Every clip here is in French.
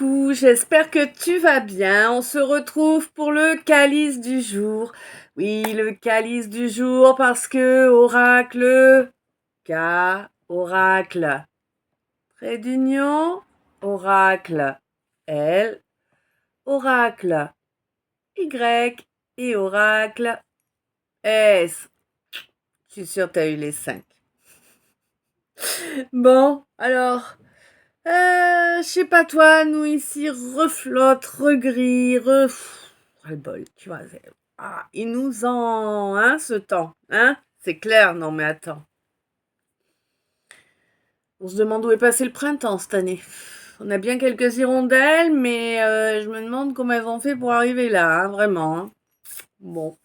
coucou, j'espère que tu vas bien. On se retrouve pour le calice du jour. Oui, le calice du jour parce que oracle, K, oracle, trait d'union, oracle, L, oracle, Y et oracle, S. Je suis sûre que tu as eu les 5. Bon, alors... je sais pas toi, nous ici, reflotte, regris, ras-le-bol, tu vois. Il nous en, hein, ce temps, hein? C'est clair, non mais attends. On se demande où est passé le printemps cette année. On a bien quelques hirondelles, mais je me demande comment elles ont fait pour arriver là, hein, vraiment. Hein. Bon.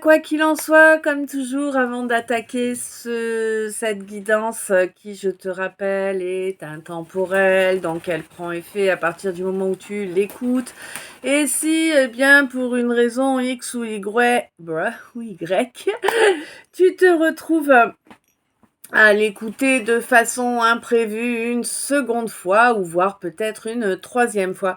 Quoi qu'il en soit, comme toujours, avant d'attaquer cette guidance qui, je te rappelle, est intemporelle, donc elle prend effet à partir du moment où tu l'écoutes. Et si, eh bien, pour une raison X ou Y, tu te retrouves à l'écouter de façon imprévue une seconde fois ou voire peut-être une troisième fois,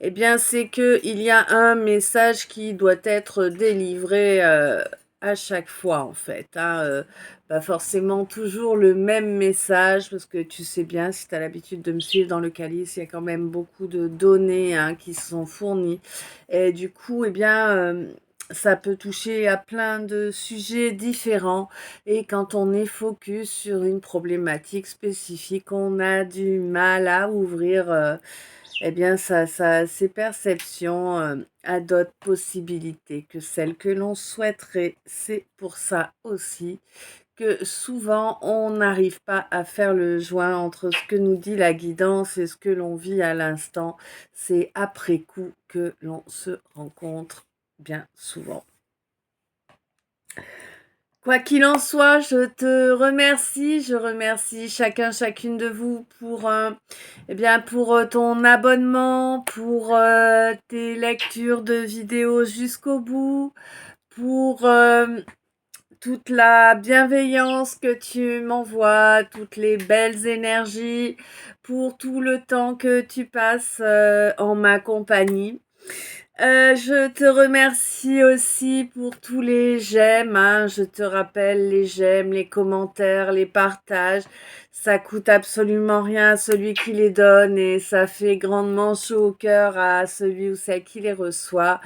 eh bien c'est que il y a un message qui doit être délivré à chaque fois en fait. Pas forcément toujours le même message parce que tu sais bien, si tu as l'habitude de me suivre dans le calice, il y a quand même beaucoup de données qui sont fournies et du coup, eh bien, ça peut toucher à plein de sujets différents. Et quand on est focus sur une problématique spécifique, on a du mal à ouvrir eh bien, ses perceptions à d'autres possibilités que celles que l'on souhaiterait. C'est pour ça aussi que souvent on n'arrive pas à faire le joint entre ce que nous dit la guidance et ce que l'on vit à l'instant. C'est après coup que l'on se rencontre bien souvent. Quoi qu'il en soit, je te remercie, je remercie chacune de vous pour, pour ton abonnement, pour tes lectures de vidéos jusqu'au bout, pour toute la bienveillance que tu m'envoies, toutes les belles énergies, pour tout le temps que tu passes en ma compagnie. Je te remercie aussi pour tous les j'aime, hein. Je te rappelle les j'aime, les commentaires, les partages. Ça coûte absolument rien à celui qui les donne et ça fait grandement chaud au cœur à celui ou celle qui les reçoit.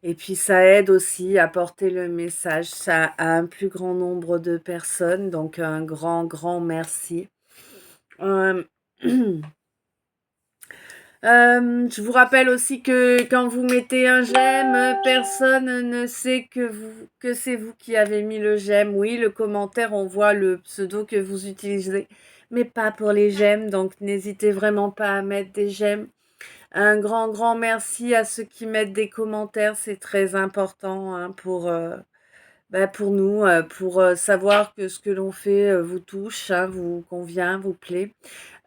Et puis ça aide aussi à porter le message à un plus grand nombre de personnes. Donc un grand merci. Euh, je vous rappelle aussi que quand vous mettez un j'aime, personne ne sait que c'est vous qui avez mis le j'aime. Oui, le commentaire, on voit le pseudo que vous utilisez, mais pas pour les j'aime. Donc n'hésitez vraiment pas à mettre des j'aime. Un grand merci à ceux qui mettent des commentaires, c'est très important hein, pour nous, pour savoir que ce que l'on fait vous touche, hein, vous convient, vous plaît.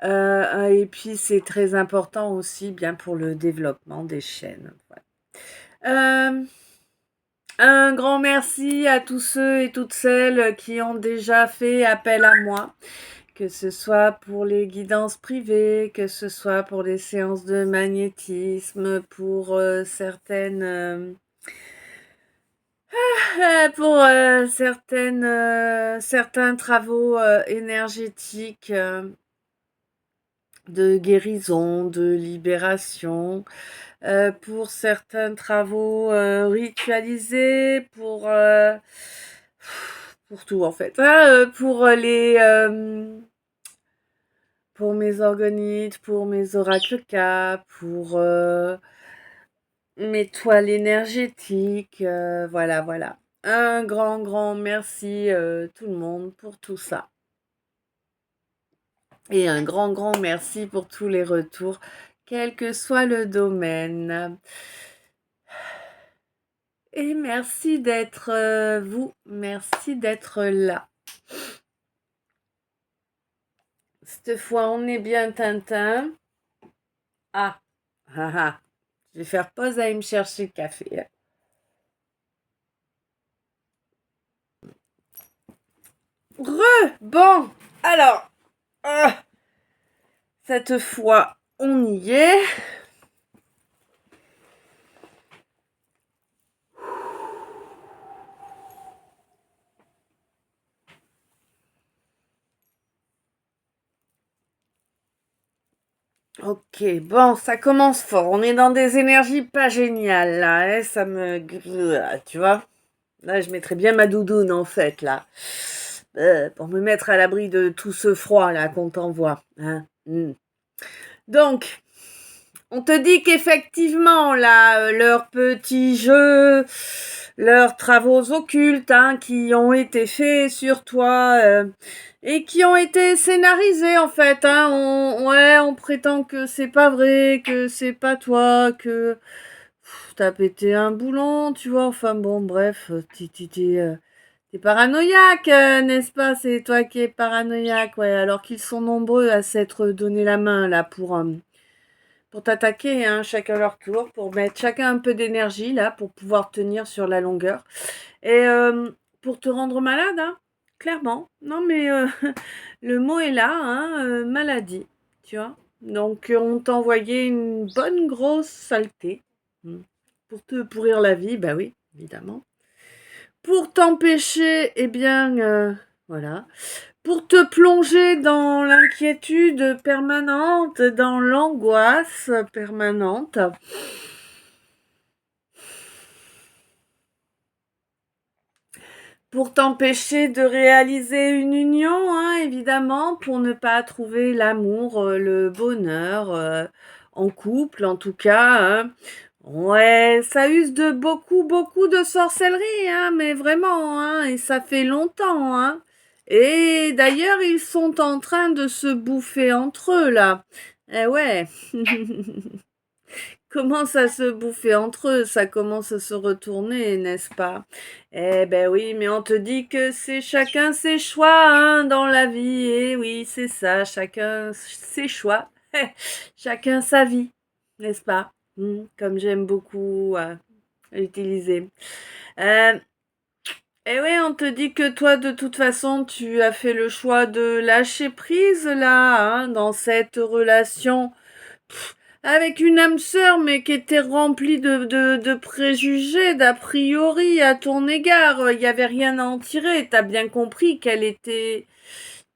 Et puis c'est très important aussi bien pour le développement des chaînes. Voilà. Un grand merci à tous ceux et toutes celles qui ont déjà fait appel à moi, que ce soit pour les guidances privées, que ce soit pour les séances de magnétisme, pour certains travaux énergétiques de guérison, de libération, pour certains travaux ritualisés, pour tout en fait. Pour mes organites, pour mes oracles K, pour mes toiles énergétiques, voilà. Un grand merci tout le monde pour tout ça. Et un grand merci pour tous les retours, quel que soit le domaine. Et merci d'être merci d'être là. Cette fois, on est bien Tintin. Ah, je vais faire pause à aller me chercher le café. Bon, alors, cette fois, On y est. Ok, bon, ça commence fort. On est dans des énergies pas géniales, là. Hein, ça me... Tu vois? Là, je mettrais bien ma doudoune, en fait, là. Pour me mettre à l'abri de tout ce froid, là, qu'on t'envoie. Hein. Donc, on te dit qu'effectivement, là, leurs petits jeux, leurs travaux occultes, hein, qui ont été faits sur toi, et qui ont été scénarisés, en fait, hein. On prétend que c'est pas vrai, que c'est pas toi, que t'as pété un boulon, tu vois. Enfin, bon, bref, t'es paranoïaque, n'est-ce pas? C'est toi qui es paranoïaque, ouais. Alors qu'ils sont nombreux à s'être donné la main, là, pour t'attaquer, hein, chacun leur tour, pour mettre chacun un peu d'énergie, là, pour pouvoir tenir sur la longueur. Et pour te rendre malade, hein, clairement. Non, mais le mot est là, hein, maladie, tu vois. Donc, on t'a envoyé une bonne grosse saleté. Pour te pourrir la vie, bah oui, évidemment. Pour t'empêcher, eh bien, voilà. Pour te plonger dans l'inquiétude permanente, dans l'angoisse permanente. Pour t'empêcher de réaliser une union, hein, évidemment, pour ne pas trouver l'amour, le bonheur, en couple, en tout cas, hein. Ouais, ça use de beaucoup, beaucoup de sorcellerie, hein, mais vraiment, hein, et ça fait longtemps, hein. Et d'ailleurs, ils sont en train de se bouffer entre eux, là. Eh ouais. Commence à se bouffer entre eux, ça commence à se retourner, n'est-ce pas? Eh ben oui, mais on te dit que c'est chacun ses choix, hein, dans la vie. Eh oui, c'est ça, chacun ses choix. Chacun sa vie, n'est-ce pas? Comme j'aime beaucoup utiliser. Euh, eh oui, on te dit que toi, de toute façon, tu as fait le choix de lâcher prise, là, hein, dans cette relation avec une âme sœur, mais qui était remplie de préjugés, d'a priori à ton égard. Il n'y avait rien à en tirer. T'as bien compris qu'elle était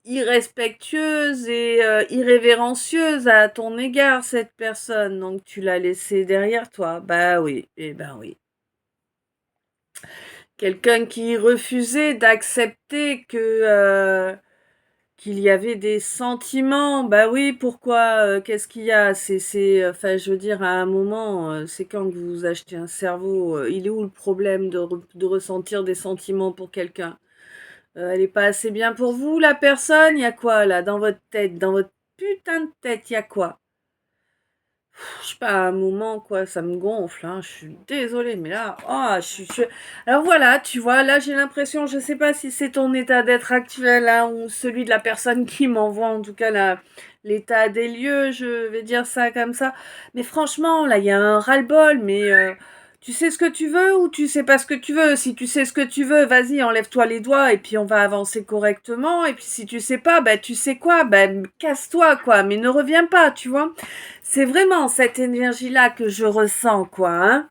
irrespectueuse et irrévérencieuse à ton égard, cette personne. Donc tu l'as laissée derrière toi. Bah oui, eh ben oui. Quelqu'un qui refusait d'accepter qu'il y avait des sentiments. Bah oui, pourquoi? Qu'est-ce qu'il y a? Enfin, je veux dire, à un moment, c'est quand que vous achetez un cerveau, il est où le problème de ressentir des sentiments pour quelqu'un? Elle est pas assez bien pour vous, la personne? Il y a quoi, là, dans votre tête? Dans votre putain de tête, il y a quoi? Je sais pas, à un moment, quoi, ça me gonfle, hein. Je suis désolée, mais là, oh, Alors voilà, tu vois, là, j'ai l'impression, je sais pas si c'est ton état d'être actuel, hein, ou celui de la personne qui m'envoie, en tout cas, l'état des lieux, je vais dire ça comme ça. Mais franchement, là, il y a un ras-le-bol, mais tu sais ce que tu veux ou tu sais pas ce que tu veux? Si tu sais ce que tu veux, vas-y, enlève-toi les doigts et puis on va avancer correctement. Et puis si tu sais pas, bah tu sais quoi? Bah casse-toi, quoi, mais ne reviens pas, tu vois? C'est vraiment cette énergie-là que je ressens, quoi, hein.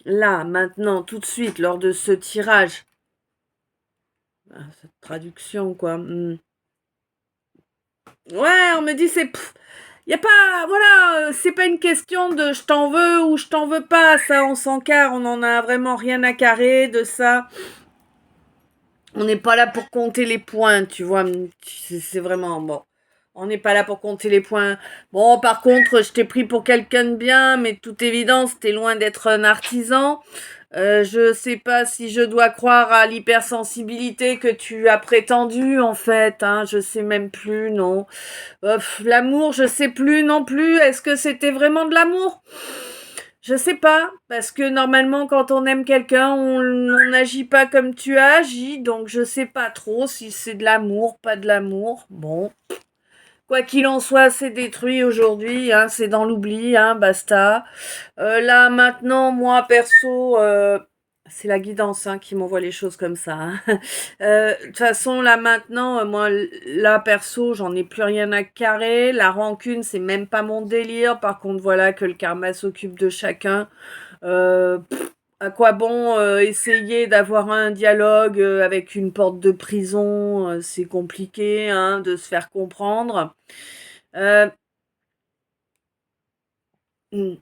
Là, maintenant, tout de suite, lors de ce tirage, cette traduction, quoi. Ouais, on me dit c'est... Y a pas... Voilà, c'est pas une question de je t'en veux ou je t'en veux pas. Ça, on s'en carre, on en a vraiment rien à carrer de ça. On n'est pas là pour compter les points, tu vois. C'est vraiment... Bon. On n'est pas là pour compter les points. Bon, par contre, je t'ai pris pour quelqu'un de bien, mais de toute évidence, t'es loin d'être un artisan. Je sais pas si je dois croire à l'hypersensibilité que tu as prétendu, en fait, hein. Je sais même plus, non. L'amour, je sais plus non plus. Est-ce que c'était vraiment de l'amour? Je sais pas, parce que normalement, quand on aime quelqu'un, on n'agit pas comme tu as agi, donc je sais pas trop si c'est de l'amour, pas de l'amour. Bon. Quoi qu'il en soit, c'est détruit aujourd'hui, hein, c'est dans l'oubli, hein, basta. Là, maintenant, moi, perso, C'est la guidance hein, qui m'envoie les choses comme ça. Hein. De toute façon, là maintenant, moi, là perso, j'en ai plus rien à carrer. La rancune, c'est même pas mon délire. Par contre, voilà que le karma s'occupe de chacun. À quoi bon essayer d'avoir un dialogue avec une porte de prison c'est compliqué hein, de se faire comprendre. Euh, hmm,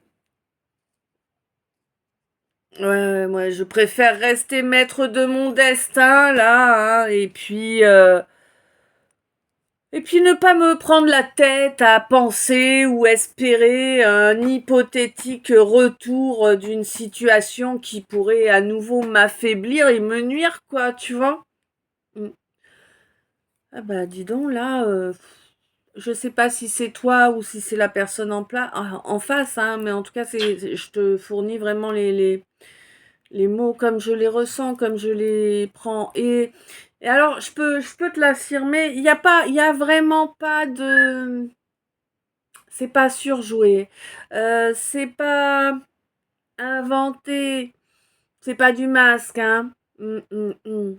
ouais, moi, je préfère rester maître de mon destin là, hein, et puis ne pas me prendre la tête à penser ou espérer un hypothétique retour d'une situation qui pourrait à nouveau m'affaiblir et me nuire, quoi, tu vois. Mm. Ah bah dis donc là, je sais pas si c'est toi ou si c'est la personne en face, hein, mais en tout cas je te fournis vraiment les mots comme je les ressens, comme je les prends. Et alors je peux te l'affirmer, il y a vraiment pas de, c'est pas surjoué, c'est pas inventé, c'est pas du masque, hein. Mm.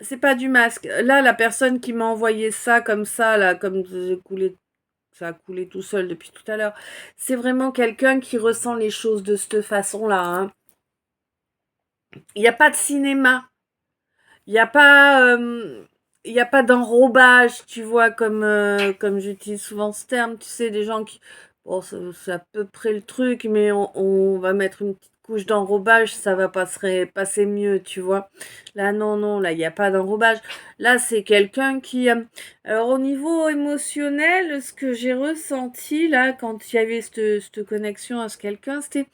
C'est pas du masque. Là, la personne qui m'a envoyé ça comme ça, là, comme j'ai coulé, ça a coulé tout seul depuis tout à l'heure. C'est vraiment quelqu'un qui ressent les choses de cette façon-là. Hein. Il n'y a pas de cinéma. Il n'y a pas, il y a pas d'enrobage, tu vois, comme j'utilise souvent ce terme. Tu sais, des gens qui, bon, c'est à peu près le truc, mais on va mettre une petite couche d'enrobage, ça va passer mieux, tu vois. Là, non, non, là, il n'y a pas d'enrobage. Là, c'est quelqu'un qui, alors au niveau émotionnel, ce que j'ai ressenti là, quand il y avait cette connexion à ce quelqu'un, c'était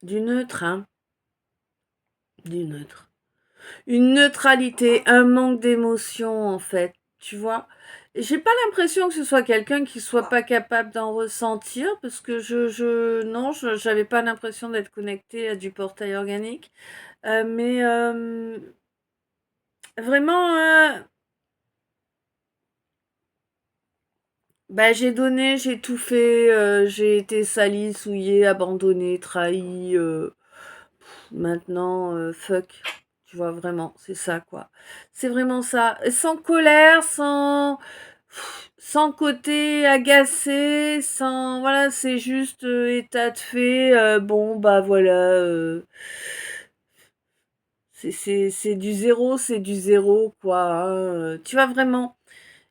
du neutre, hein, du neutre. Une neutralité, un manque d'émotion en fait, tu vois. Et j'ai pas l'impression que ce soit quelqu'un qui soit pas capable d'en ressentir, parce que non, j'avais pas l'impression d'être connectée à du portail organique. Mais vraiment, bah, j'ai donné, j'ai tout fait, j'ai été salie, souillée, abandonnée, trahie. Maintenant, fuck. Tu vois, vraiment, c'est ça, quoi. C'est vraiment ça. Sans colère, sans côté agacé, sans... Voilà, c'est juste état de fait. Bon, bah voilà. C'est du zéro, quoi. Hein. Tu vois, vraiment.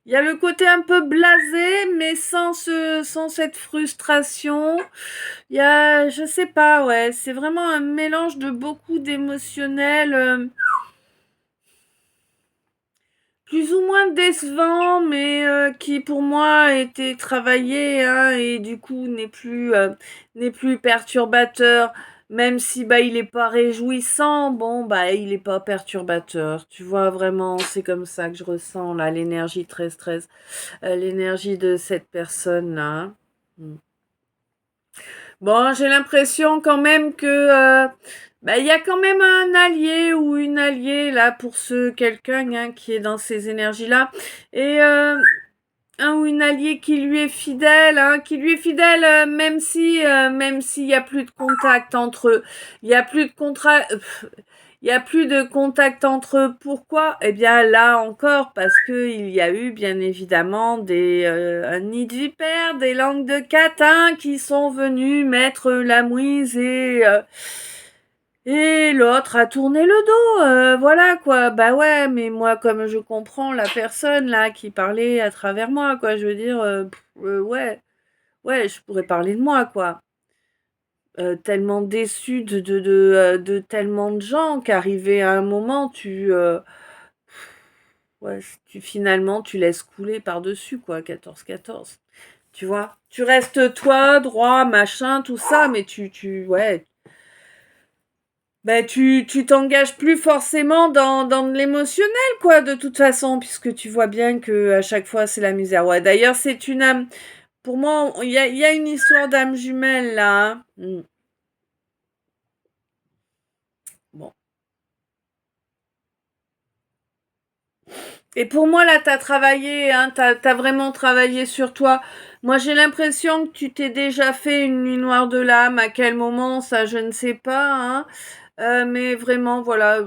Il y a le côté un peu blasé, mais sans cette frustration. Il y a, je sais pas, ouais, c'est vraiment un mélange de beaucoup d'émotionnels, plus ou moins décevant, mais qui pour moi a été travaillé, hein, et du coup n'est plus perturbateur. Même si bah il est pas réjouissant, bon bah il est pas perturbateur. Tu vois vraiment, c'est comme ça que je ressens là l'énergie très stress, l'énergie de cette personne là. Bon, j'ai l'impression quand même que bah, il y a quand même un allié ou une alliée là pour ce quelqu'un hein, qui est dans ces énergies-là et un ou une alliée qui lui est fidèle même s'il y a plus de contact entre eux, il y a plus de contrat, il y a plus de contact entre eux. Pourquoi? Eh bien là encore parce que il y a eu bien évidemment des un nid de vipères, des langues de catin qui sont venus mettre la mouise et l'autre a tourné le dos. Voilà quoi. Bah ouais, mais moi comme je comprends la personne là qui parlait à travers moi quoi, je veux dire ouais, ouais, je pourrais parler de moi quoi. Tellement déçu de tellement de gens qu'arrivé à un moment, ouais, finalement, tu laisses couler par-dessus, quoi, 14-14. Tu vois? Tu restes toi, droit, machin, tout ça, mais ouais. Ben, tu t'engages plus forcément dans de l'émotionnel, quoi, de toute façon, puisque tu vois bien que à chaque fois, c'est la misère. Ouais, d'ailleurs, c'est une âme, pour moi, il y a une histoire d'âme jumelle, là, hein. Bon. Et pour moi, là, t'as travaillé, hein, t'as vraiment travaillé sur toi. Moi, j'ai l'impression que tu t'es déjà fait une nuit noire de l'âme. À quel moment, ça, je ne sais pas, hein. Mais vraiment, voilà,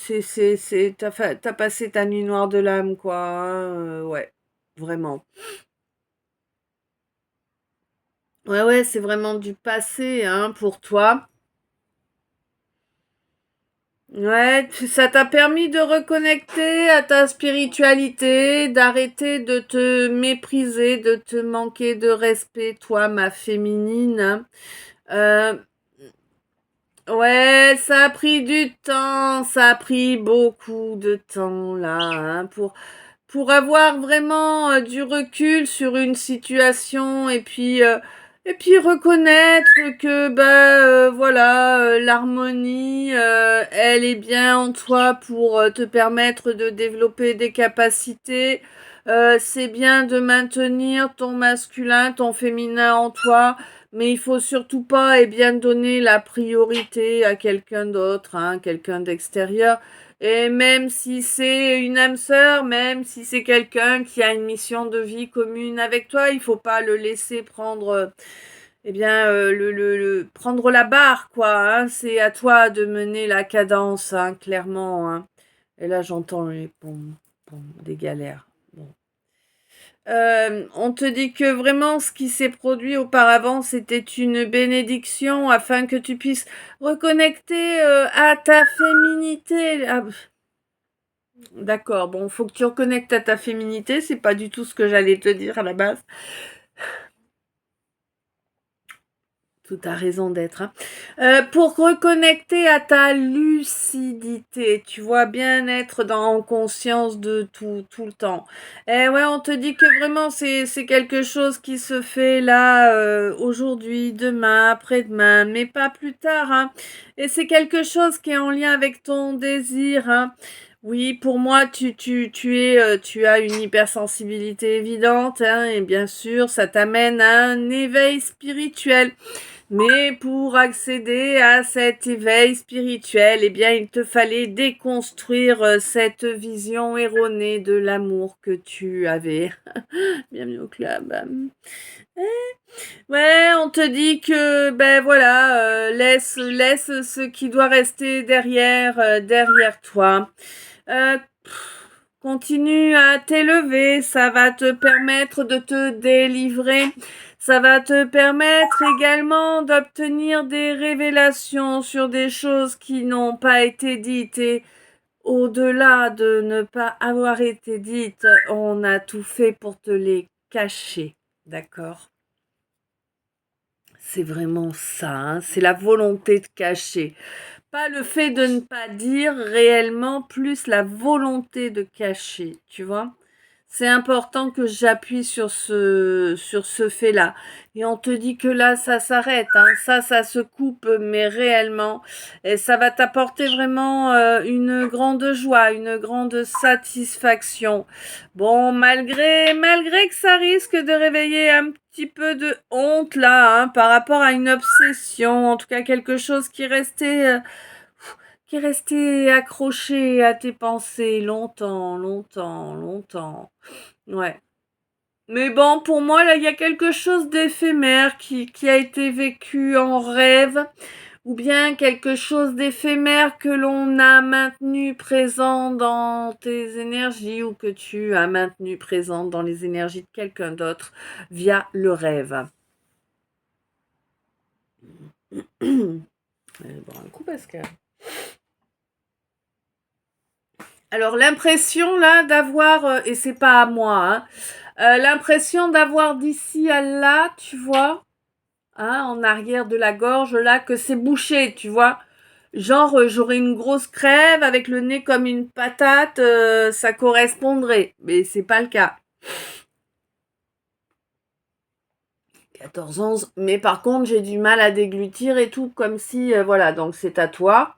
t'as passé ta nuit noire de l'âme, quoi, hein, ouais, vraiment. Ouais, ouais, c'est vraiment du passé, hein, pour toi. Ouais, ça t'a permis de reconnecter à ta spiritualité, d'arrêter de te mépriser, de te manquer de respect, toi, ma féminine, hein. Euh, ouais, ça a pris du temps, ça a pris beaucoup de temps, là, hein, pour avoir vraiment du recul sur une situation et puis reconnaître que voilà, l'harmonie elle est bien en toi pour te permettre de développer des capacités. C'est bien de maintenir ton masculin, ton féminin en toi, mais il faut surtout pas bien donner la priorité à quelqu'un d'autre, hein, quelqu'un d'extérieur. Et même si c'est une âme sœur, même si c'est quelqu'un qui a une mission de vie commune avec toi, il faut pas le laisser prendre, prendre la barre, quoi, hein. C'est à toi de mener la cadence, hein, clairement, hein. Et là, j'entends les des galères. Bon. On te dit que vraiment ce qui s'est produit auparavant, c'était une bénédiction afin que tu puisses reconnecter à ta féminité. Ah, d'accord, bon, faut que tu reconnectes à ta féminité, c'est pas du tout ce que j'allais te dire à la base. Tout a raison d'être, hein. Pour reconnecter à ta lucidité, tu vois, bien être en conscience de tout le temps. Et ouais, on te dit que vraiment c'est quelque chose qui se fait là, aujourd'hui, demain, après-demain, mais pas plus tard, hein. Et c'est quelque chose qui est en lien avec ton désir, hein. Oui, pour moi, tu as une hypersensibilité évidente, hein, et bien sûr, ça t'amène à un éveil spirituel. Mais pour accéder à cet éveil spirituel, eh bien, il te fallait déconstruire cette vision erronée de l'amour que tu avais. Bienvenue au club. Ouais, on te dit que, ben voilà, laisse ce qui doit rester derrière toi. Euh, Continue à t'élever, ça va te permettre de te délivrer. Ça va te permettre également d'obtenir des révélations sur des choses qui n'ont pas été dites. Et au-delà de ne pas avoir été dites, on a tout fait pour te les cacher. D'accord? C'est vraiment ça, hein, c'est la volonté de cacher. Pas le fait de ne pas dire réellement, plus la volonté de cacher, tu vois. C'est important que j'appuie sur ce fait-là. Et on te dit que là, ça s'arrête, hein. Ça se coupe, mais réellement. Et ça va t'apporter vraiment une grande joie, une grande satisfaction. Bon, malgré que ça risque de réveiller un petit peu de honte là, hein, par rapport à une obsession, en tout cas quelque chose qui est resté accroché à tes pensées longtemps, longtemps, longtemps. Ouais. Mais bon, pour moi, là, il y a quelque chose d'éphémère qui a été vécu en rêve, ou bien quelque chose d'éphémère que l'on a maintenu présent dans tes énergies, ou que tu as maintenu présent dans les énergies de quelqu'un d'autre via le rêve. Bon, un coup, Pascal. Alors l'impression là d'avoir, et c'est pas à moi, hein, l'impression d'avoir d'ici à là, tu vois, hein, en arrière de la gorge là, que c'est bouché, tu vois. Genre j'aurais une grosse crève avec le nez comme une patate, ça correspondrait, mais c'est pas le cas. 14 11, mais par contre j'ai du mal à déglutir et tout, comme si, voilà, donc c'est à toi.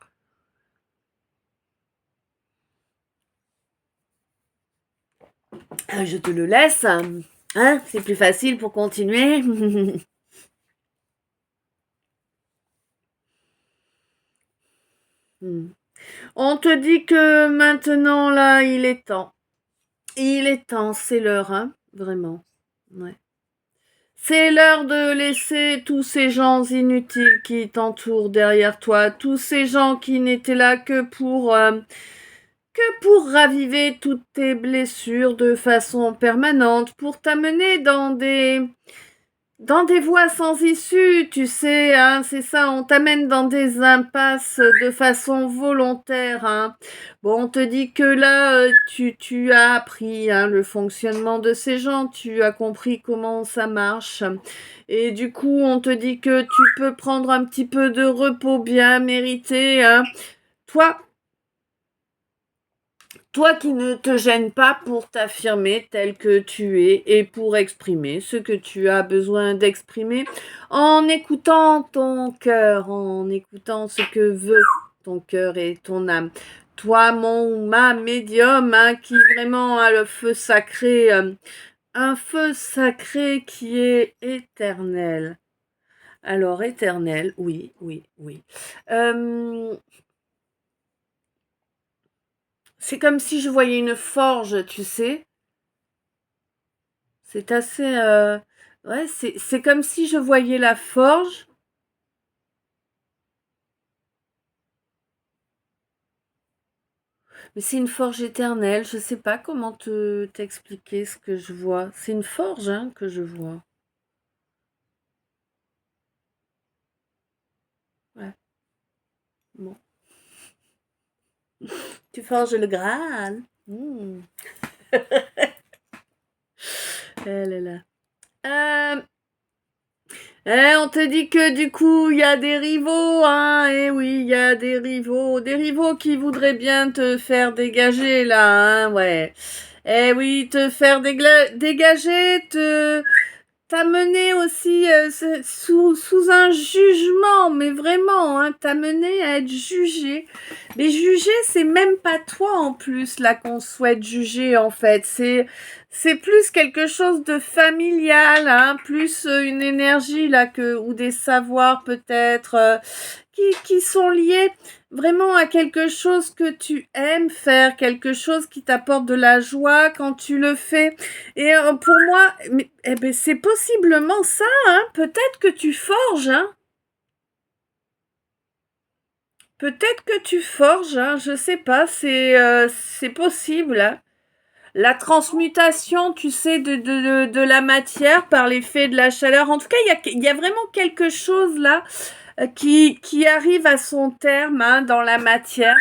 Je te le laisse, hein, c'est plus facile pour continuer. Hmm. On te dit que maintenant, là, il est temps. Il est temps, c'est l'heure, hein, vraiment. Ouais. C'est l'heure de laisser tous ces gens inutiles qui t'entourent derrière toi, tous ces gens qui n'étaient là que pour raviver toutes tes blessures de façon permanente, pour t'amener dans des voies sans issue, tu sais, hein, c'est ça, on t'amène dans des impasses de façon volontaire, hein. Bon, on te dit que là, tu as appris, hein, le fonctionnement de ces gens, tu as compris comment ça marche. Et du coup, on te dit que tu peux prendre un petit peu de repos bien mérité, hein. Toi, toi qui ne te gênes pas pour t'affirmer tel que tu es et pour exprimer ce que tu as besoin d'exprimer en écoutant ton cœur, en écoutant ce que veut ton cœur et ton âme. Toi, mon ou ma médium, hein, qui vraiment a le feu sacré, un feu sacré qui est éternel. Alors, éternel, oui, oui, oui. Euh, c'est comme si je voyais une forge, tu sais. C'est assez, ouais, c'est comme si je voyais la forge, mais c'est une forge éternelle. Je sais pas comment te t'expliquer ce que je vois. C'est une forge, hein, que je vois. Ouais, bon. Tu forges le Graal. Elle est là. Euh, on te dit que du coup, il y a des rivaux, hein. Eh oui, il y a des rivaux qui voudraient bien te faire dégager là, hein, ouais. Eh oui, te faire dégager, t'amener aussi sous un jugement, mais vraiment, hein, t'amener à être jugé. Mais juger, c'est même pas toi en plus là qu'on souhaite juger en fait. C'est plus quelque chose de familial, hein, plus une énergie là que ou des savoirs peut-être qui sont liés vraiment à quelque chose que tu aimes faire, quelque chose qui t'apporte de la joie quand tu le fais. Et pour moi, eh ben, c'est possiblement ça, hein. Peut-être que tu forges, hein. Peut-être que tu forges, hein. Je sais pas, c'est possible, hein. La transmutation, tu sais, de la matière par l'effet de la chaleur. En tout cas, il y a vraiment quelque chose là qui arrive à son terme, hein, dans la matière,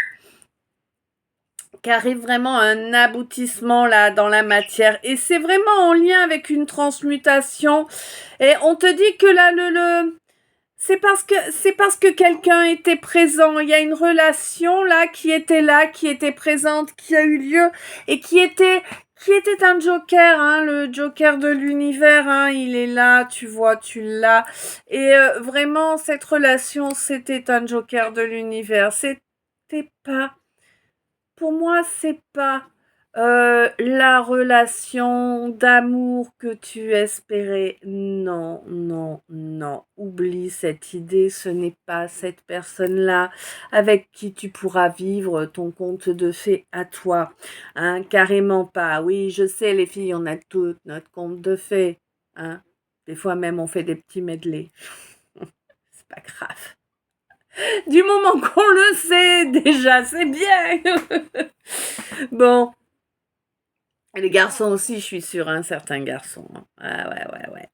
qu'arrive vraiment un aboutissement là dans la matière. Et c'est vraiment en lien avec une transmutation. Et on te dit que là, c'est parce que quelqu'un était présent. Il y a une relation là, qui était présente, qui a eu lieu et qui était un joker, hein, le joker de l'univers, hein, il est là, tu vois, tu l'as. Et vraiment, cette relation, c'était un joker de l'univers. C'était pas pour moi, c'est pas la relation d'amour que tu espérais. Non, non, non. Oublie cette idée. Ce n'est pas cette personne-là avec qui tu pourras vivre ton conte de fées à toi. Hein, carrément pas. Oui, je sais, les filles, on a toutes notre conte de fées. Hein. Des fois même, on fait des petits medley. C'est pas grave. Du moment qu'on le sait, déjà, c'est bien. Bon, les garçons aussi, je suis sûre, hein, certains garçons. Hein. Ah ouais, ouais, ouais.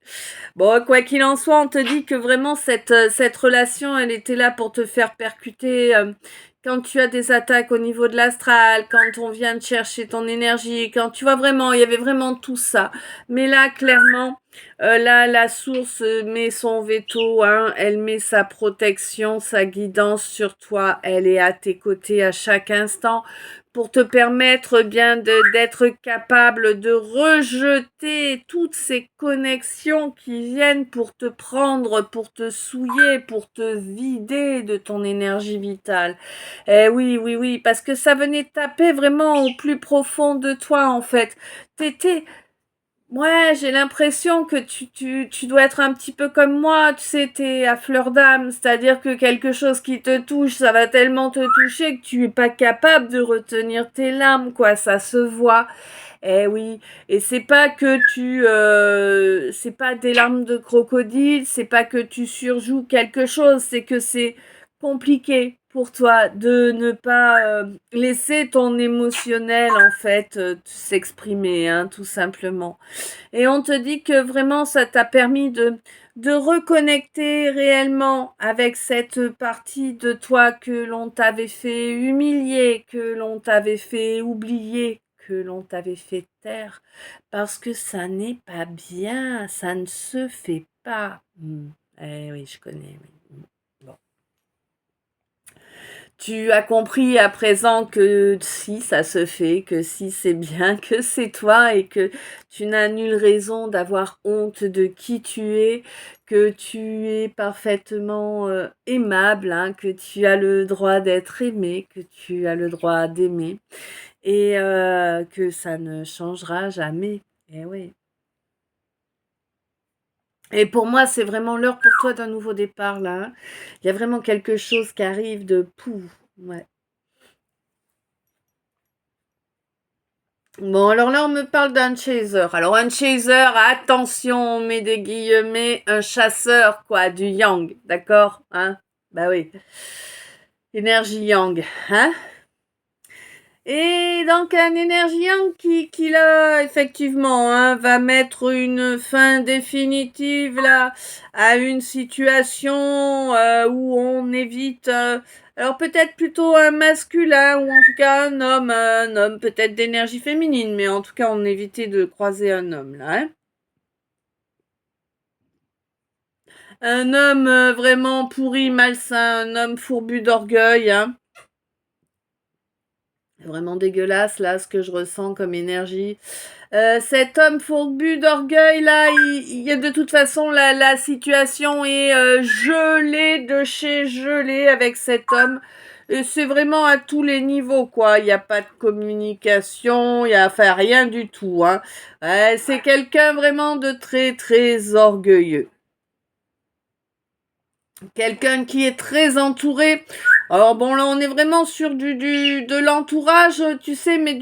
Bon, quoi qu'il en soit, on te dit que vraiment cette relation, elle était là pour te faire percuter quand tu as des attaques au niveau de l'astral, quand on vient de chercher ton énergie, quand tu vois vraiment, il y avait vraiment tout ça. Mais là, clairement, là, la source met son veto, hein, elle met sa protection, sa guidance sur toi, elle est à tes côtés à chaque instant pour te permettre bien d'être capable de rejeter toutes ces connexions qui viennent pour te prendre, pour te souiller, pour te vider de ton énergie vitale. Eh oui, oui, oui, parce que ça venait taper vraiment au plus profond de toi en fait. T'étais Ouais, j'ai l'impression que tu dois être un petit peu comme moi, tu sais, t'es à fleur d'âme, c'est-à-dire que quelque chose qui te touche, ça va tellement te toucher que tu es pas capable de retenir tes larmes, quoi, ça se voit. Eh oui, et c'est pas que c'est pas des larmes de crocodile, c'est pas que tu surjoues quelque chose, c'est que c'est compliqué pour toi de ne pas laisser ton émotionnel en fait s'exprimer, hein, tout simplement. Et on te dit que vraiment ça t'a permis de reconnecter réellement avec cette partie de toi que l'on t'avait fait humilier, que l'on t'avait fait oublier, que l'on t'avait fait taire, parce que ça n'est pas bien, ça ne se fait pas. Eh oui, je connais. Oui. Bon. Tu as compris à présent que si ça se fait, que si c'est bien, que c'est toi et que tu n'as nulle raison d'avoir honte de qui tu es, que tu es parfaitement aimable, hein, que tu as le droit d'être aimé, que tu as le droit d'aimer et que ça ne changera jamais. Eh oui. Et pour moi, c'est vraiment l'heure pour toi d'un nouveau départ là, hein. Il y a vraiment quelque chose qui arrive de pouf. Ouais. Bon, alors là, on me parle d'un chaser. Alors, un chaser, attention, on met des guillemets, un chasseur, quoi, du yang, d'accord? Hein? Bah oui. Énergie yang, hein? Et donc, un énergie yang qui là, effectivement, hein, va mettre une fin définitive, là, à une situation où on évite... alors peut-être plutôt un masculin ou en tout cas un homme peut-être d'énergie féminine, mais en tout cas on évitait de croiser un homme là. Hein. Un homme vraiment pourri, malsain, un homme fourbu d'orgueil. Hein. Vraiment dégueulasse là ce que je ressens comme énergie. Cet homme fourbu d'orgueil là, il y a de toute façon la situation est gelée de chez gelée avec cet homme. Et c'est vraiment à tous les niveaux quoi. Il n'y a pas de communication, il y a enfin rien du tout. Hein. C'est quelqu'un vraiment de très très orgueilleux. Quelqu'un qui est très entouré. Alors bon là on est vraiment sur de l'entourage, tu sais, mais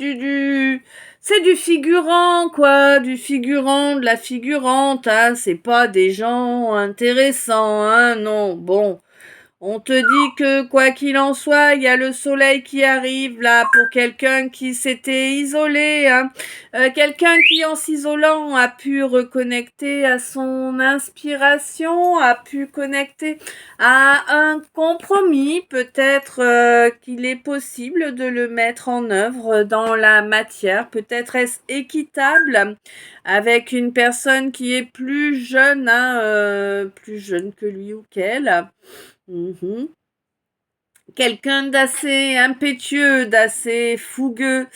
c'est du figurant quoi, du figurant, de la figurante, hein, c'est pas des gens intéressants, hein, non, bon. On te dit que quoi qu'il en soit, il y a le soleil qui arrive là pour quelqu'un qui s'était isolé, hein. Quelqu'un qui en s'isolant a pu reconnecter à son inspiration, a pu connecter à un compromis, peut-être qu'il est possible de le mettre en œuvre dans la matière, peut-être est-ce équitable avec une personne qui est plus jeune, hein, plus jeune que lui ou qu'elle. Mhm. Quelqu'un d'assez impétueux, d'assez fougueux,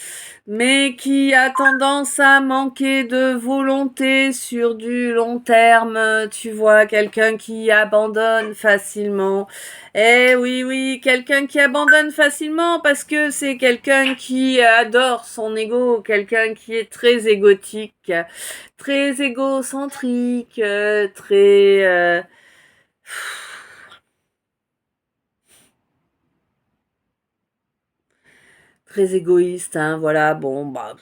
mais qui a tendance à manquer de volonté sur du long terme, tu vois, quelqu'un qui abandonne facilement. Eh oui, oui, quelqu'un qui abandonne facilement parce que c'est quelqu'un qui adore son ego, quelqu'un qui est très égotique, très égocentrique, très... très égoïste, hein, voilà, bon, bah,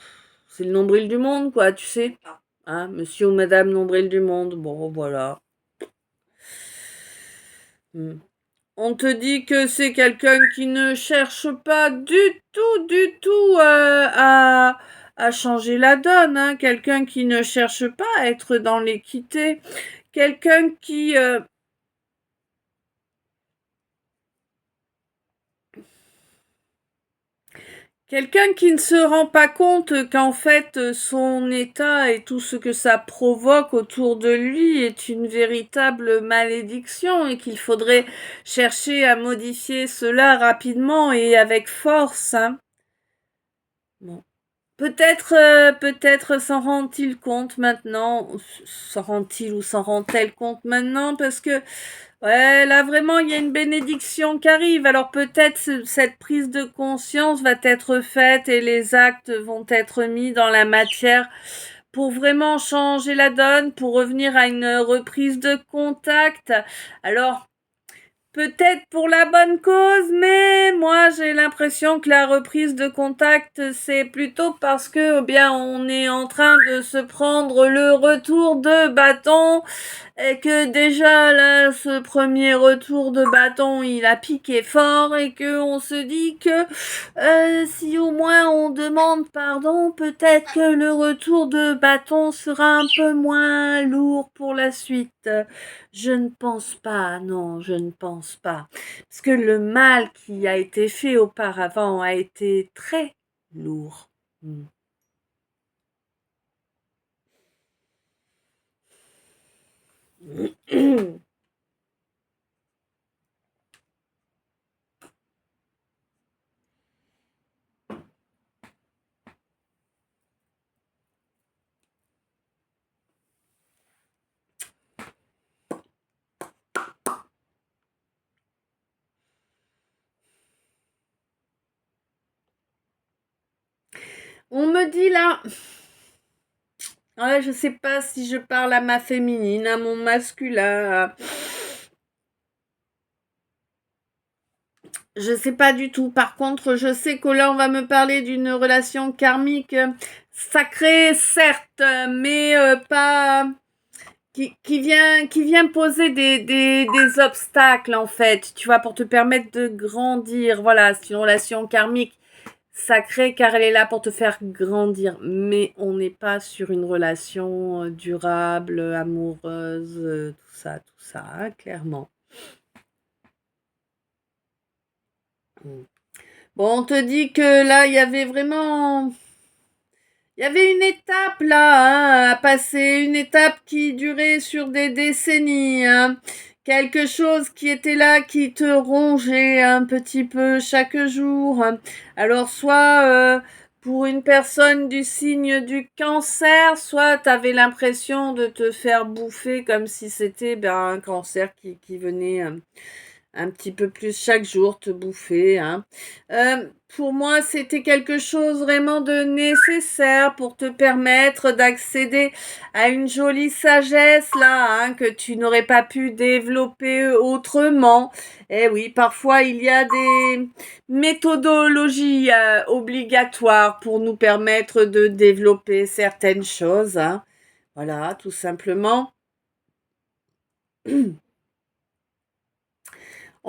c'est le nombril du monde, quoi, tu sais. Hein, monsieur ou madame nombril du monde, bon, voilà. Hmm. On te dit que c'est quelqu'un qui ne cherche pas du tout à changer la donne, hein, quelqu'un qui ne cherche pas à être dans l'équité, quelqu'un qui... quelqu'un qui ne se rend pas compte qu'en fait son état et tout ce que ça provoque autour de lui est une véritable malédiction et qu'il faudrait chercher à modifier cela rapidement et avec force. Hein. Bon. Peut-être s'en rend-il compte maintenant, s'en rend-il ou s'en rend-elle compte maintenant parce que ouais, là vraiment il y a une bénédiction qui arrive. Alors peut-être cette prise de conscience va être faite et les actes vont être mis dans la matière pour vraiment changer la donne, pour revenir à une reprise de contact. Alors, peut-être pour la bonne cause, mais moi j'ai l'impression que la reprise de contact, c'est plutôt parce que, eh bien, on est en train de se prendre le retour de bâton et que déjà là, ce premier retour de bâton, il a piqué fort et que on se dit que si au moins on demande pardon, peut-être que le retour de bâton sera un peu moins lourd pour la suite. Je ne pense pas, non, je ne pense pas. Parce que le mal qui a été fait auparavant a été très lourd. Hmm. On me dit là, je sais pas si je parle à ma féminine, à mon masculin. Je sais pas du tout. Par contre, je sais que là, on va me parler d'une relation karmique sacrée, certes, mais pas qui vient poser des obstacles en fait, tu vois, pour te permettre de grandir. Voilà, c'est une relation karmique sacrée car elle est là pour te faire grandir. Mais on n'est pas sur une relation durable, amoureuse, tout ça, hein, clairement. Bon, on te dit que là, il y avait vraiment... Il y avait une étape là, hein, à passer, une étape qui durait sur des décennies, hein. Quelque chose qui était là, qui te rongeait un petit peu chaque jour. Alors soit pour une personne du signe du cancer, soit tu avais l'impression de te faire bouffer comme si c'était un cancer qui venait un petit peu plus chaque jour te bouffer, hein. Pour moi, c'était quelque chose vraiment de nécessaire pour te permettre d'accéder à une jolie sagesse là, hein, que tu n'aurais pas pu développer autrement. Et oui, parfois il y a des méthodologies obligatoires pour nous permettre de développer certaines choses, hein. Voilà, tout simplement.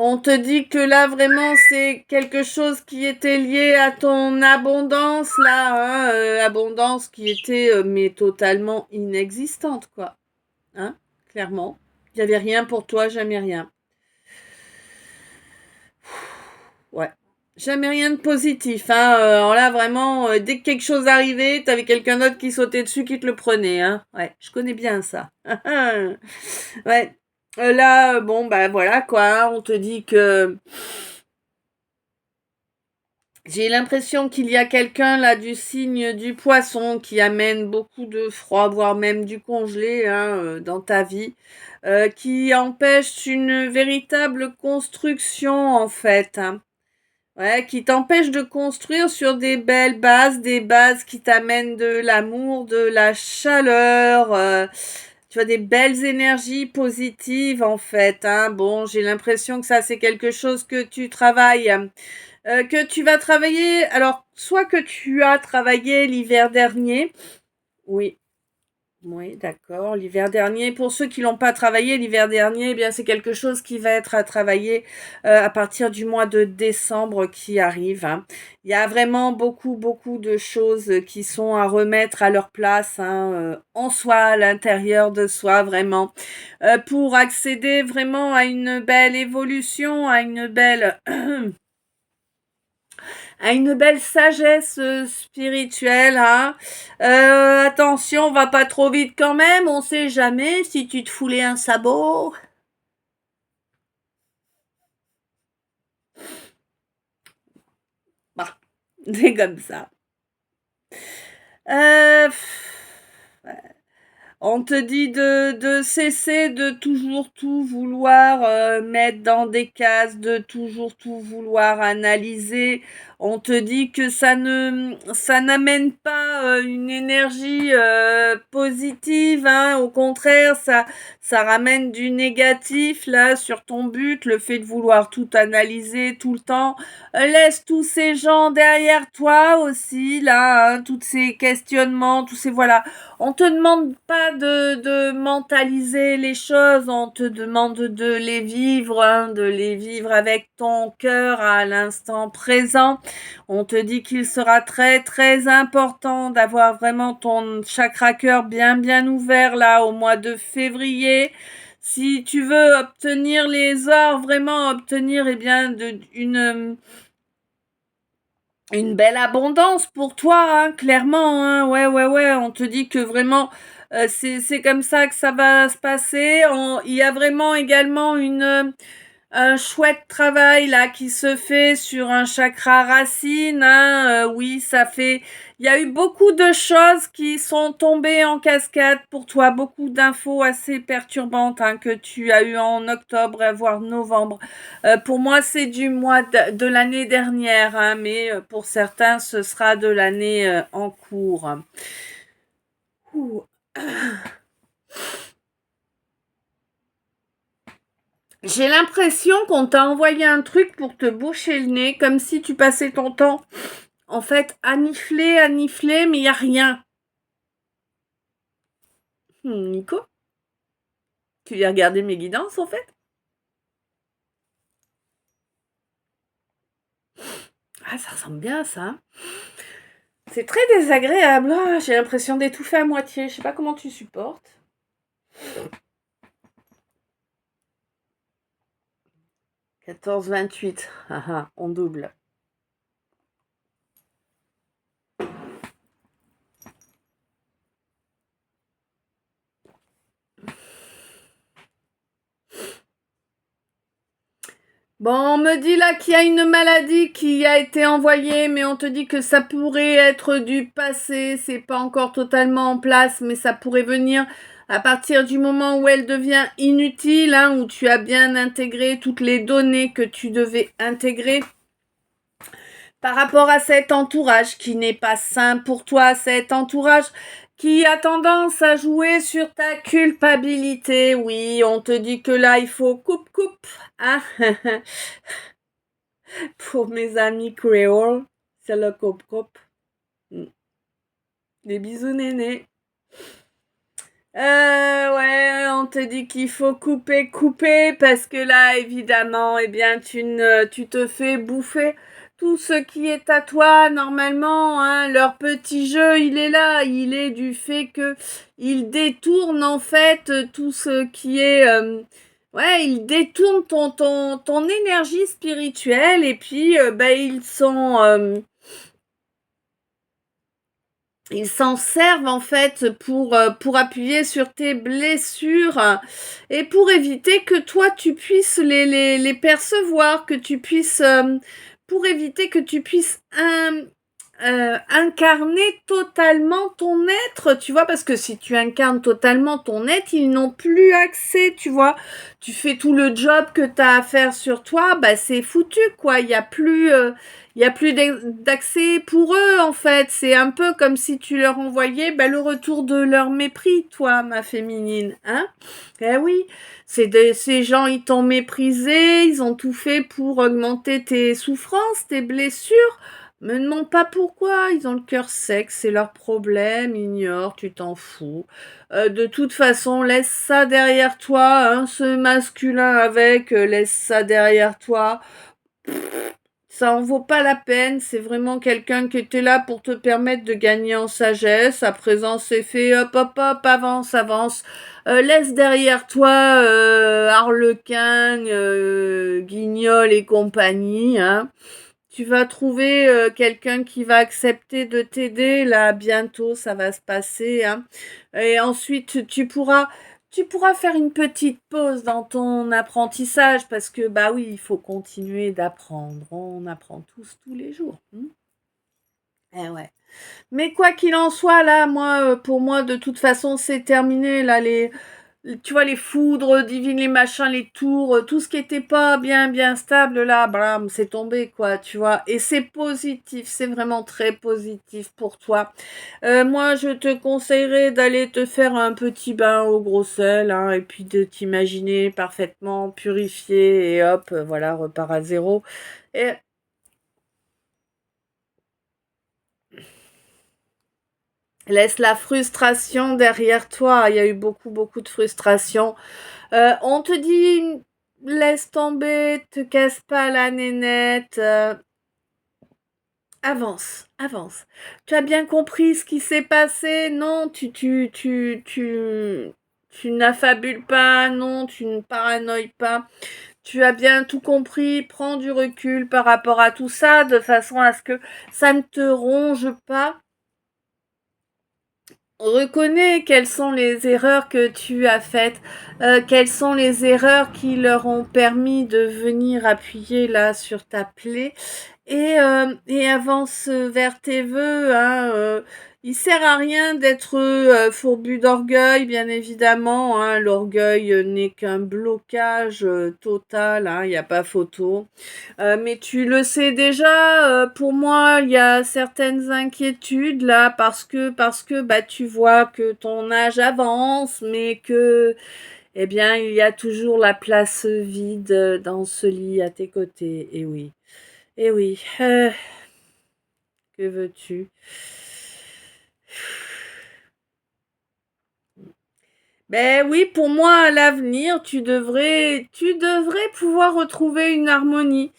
On te dit que là, vraiment, c'est quelque chose qui était lié à ton abondance, là, hein, abondance qui était, mais totalement inexistante, quoi. Hein, clairement. Il n'y avait rien pour toi, jamais rien. Ouais. Jamais rien de positif, hein. Alors là, vraiment, dès que quelque chose arrivait, t'avais quelqu'un d'autre qui sautait dessus, qui te le prenait, hein. Ouais, je connais bien ça. Ouais. Là, bon, bah voilà, quoi, hein. On te dit que j'ai l'impression qu'il y a quelqu'un là du signe du poisson qui amène beaucoup de froid, voire même du congelé, hein, dans ta vie, qui empêche une véritable construction en fait, hein. Ouais, qui t'empêche de construire sur des bases qui t'amènent de l'amour, de la chaleur, tu vois, des belles énergies positives en fait, hein. Bon, j'ai l'impression que ça c'est quelque chose que tu travailles. Que tu vas travailler, alors soit que tu as travaillé l'hiver dernier, oui, oui, d'accord, l'hiver dernier. Pour ceux qui l'ont pas travaillé l'hiver dernier, eh bien c'est quelque chose qui va être à travailler à partir du mois de décembre qui arrive, hein. Il y a vraiment beaucoup, beaucoup de choses qui sont à remettre à leur place, hein, en soi, à l'intérieur de soi, vraiment, pour accéder vraiment à une belle évolution, à une belle sagesse spirituelle, hein. Attention, on va pas trop vite quand même, on sait jamais si tu te foulais un sabot. Bah, c'est comme ça. Euh, On te dit de cesser de toujours tout vouloir mettre dans des cases, de toujours tout vouloir analyser. On te dit que ça n'amène pas une énergie positive, hein. Au contraire, ça ramène du négatif là sur ton but, le fait de vouloir tout analyser tout le temps. Laisse tous ces gens derrière toi aussi là, hein, tous ces questionnements, tous ces voilà. On te demande pas de mentaliser les choses, on te demande de les vivre, hein, de les vivre avec ton cœur à l'instant présent. On te dit qu'il sera très très important d'avoir vraiment ton chakra cœur bien ouvert là au mois de février. Si tu veux obtenir les ors, vraiment obtenir eh bien une belle abondance pour toi, hein, clairement, hein. Ouais, on te dit que vraiment c'est comme ça que ça va se passer. Il y a vraiment également un chouette travail là qui se fait sur un chakra racine, hein. Oui, ça fait. Il y a eu beaucoup de choses qui sont tombées en cascade pour toi, beaucoup d'infos assez perturbantes, hein, que tu as eu en octobre, voire novembre. Pour moi, c'est du mois de l'année dernière, hein, mais pour certains, ce sera de l'année en cours. Ouh. J'ai l'impression qu'on t'a envoyé un truc pour te boucher le nez, comme si tu passais ton temps, en fait, à nifler, mais il n'y a rien. Nico, tu viens regarder mes guidances, en fait? Ah, ça ressemble bien à ça, hein. C'est très désagréable. Ah, j'ai l'impression d'étouffer à moitié. Je sais pas comment tu supportes. 14,28. On double. Bon, on me dit là qu'il y a une maladie qui a été envoyée, mais on te dit que ça pourrait être du passé. C'est pas encore totalement en place, mais ça pourrait venir à partir du moment où elle devient inutile, hein, où tu as bien intégré toutes les données que tu devais intégrer par rapport à cet entourage qui n'est pas sain pour toi, cet entourage qui a tendance à jouer sur ta culpabilité. Oui, on te dit que là, il faut coupe, hein. Pour mes amis créoles, c'est le coupe. Des bisous, néné. Ouais, on te dit qu'il faut couper, parce que là, évidemment, eh bien, tu te fais bouffer tout ce qui est à toi, normalement, hein. Leur petit jeu, il est là, il est du fait que ils détournent, en fait, tout ce qui est, ouais, ils détournent ton énergie spirituelle, et puis, ils s'en servent en fait pour appuyer sur tes blessures et pour éviter que toi tu puisses les percevoir, que tu puisses, pour éviter que tu puisses incarner totalement ton être, tu vois, parce que si tu incarnes totalement ton être, ils n'ont plus accès, tu vois. Tu fais tout le job que tu as à faire sur toi, bah c'est foutu, quoi. Il y a plus d'accès pour eux, en fait. C'est un peu comme si tu leur envoyais le retour de leur mépris, toi, ma féminine, hein. Eh oui, ces gens, ils t'ont méprisé, ils ont tout fait pour augmenter tes souffrances, tes blessures. Me demande pas pourquoi, ils ont le cœur sec, c'est leur problème, ignore, tu t'en fous. De toute façon, laisse ça derrière toi, hein, ce masculin avec, laisse ça derrière toi. Ça en vaut pas la peine, c'est vraiment quelqu'un qui était là pour te permettre de gagner en sagesse. À présent, c'est fait, hop, avance. Laisse derrière toi Harlequin, Guignol et compagnie, hein. Tu vas trouver quelqu'un qui va accepter de t'aider, là, bientôt, ça va se passer, hein. Et ensuite, tu pourras faire une petite pause dans ton apprentissage parce que, bah oui, il faut continuer d'apprendre. On apprend tous les jours. Eh ouais. Mais quoi qu'il en soit, là, moi, pour moi, de toute façon, c'est terminé. Là, tu vois, les foudres divines, les machins, les tours, tout ce qui était pas bien, bien stable, là, blam, c'est tombé, quoi, tu vois. Et c'est positif, c'est vraiment très positif pour toi. Moi, je te conseillerais d'aller te faire un petit bain au gros sel, hein, et puis de t'imaginer parfaitement purifié, et hop, voilà, repart à zéro. Et laisse la frustration derrière toi. Il y a eu beaucoup, beaucoup de frustration. On te dit, laisse tomber, te casse pas la nénette. Avance, avance. Tu as bien compris ce qui s'est passé? Non, tu n'affabules pas. Non, tu ne paranoïes pas. Tu as bien tout compris. Prends du recul par rapport à tout ça, de façon à ce que ça ne te ronge pas. Reconnais quelles sont les erreurs que tu as faites, quelles sont les erreurs qui leur ont permis de venir appuyer là sur ta plaie et avance vers tes vœux. Hein, il sert à rien d'être fourbu d'orgueil, bien évidemment. Hein, l'orgueil n'est qu'un blocage total, hein, il n'y a pas photo. Mais tu le sais déjà, pour moi, il y a certaines inquiétudes là parce que bah tu vois que ton âge avance, mais que eh bien il y a toujours la place vide dans ce lit à tes côtés. Et oui, que veux-tu? Ben oui, pour moi, à l'avenir, tu devrais pouvoir retrouver une harmonie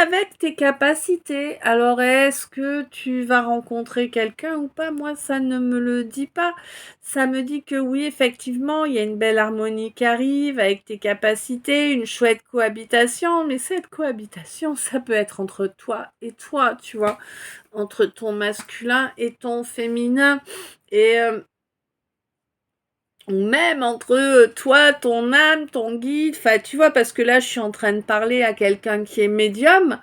avec tes capacités. Alors, est-ce que tu vas rencontrer quelqu'un ou pas? Moi, ça ne me le dit pas. Ça me dit que oui, effectivement, il y a une belle harmonie qui arrive avec tes capacités, une chouette cohabitation, mais cette cohabitation, ça peut être entre toi et toi, tu vois, entre ton masculin et ton féminin. Et ou même entre toi, ton âme, ton guide, enfin tu vois, parce que là je suis en train de parler à quelqu'un qui est médium,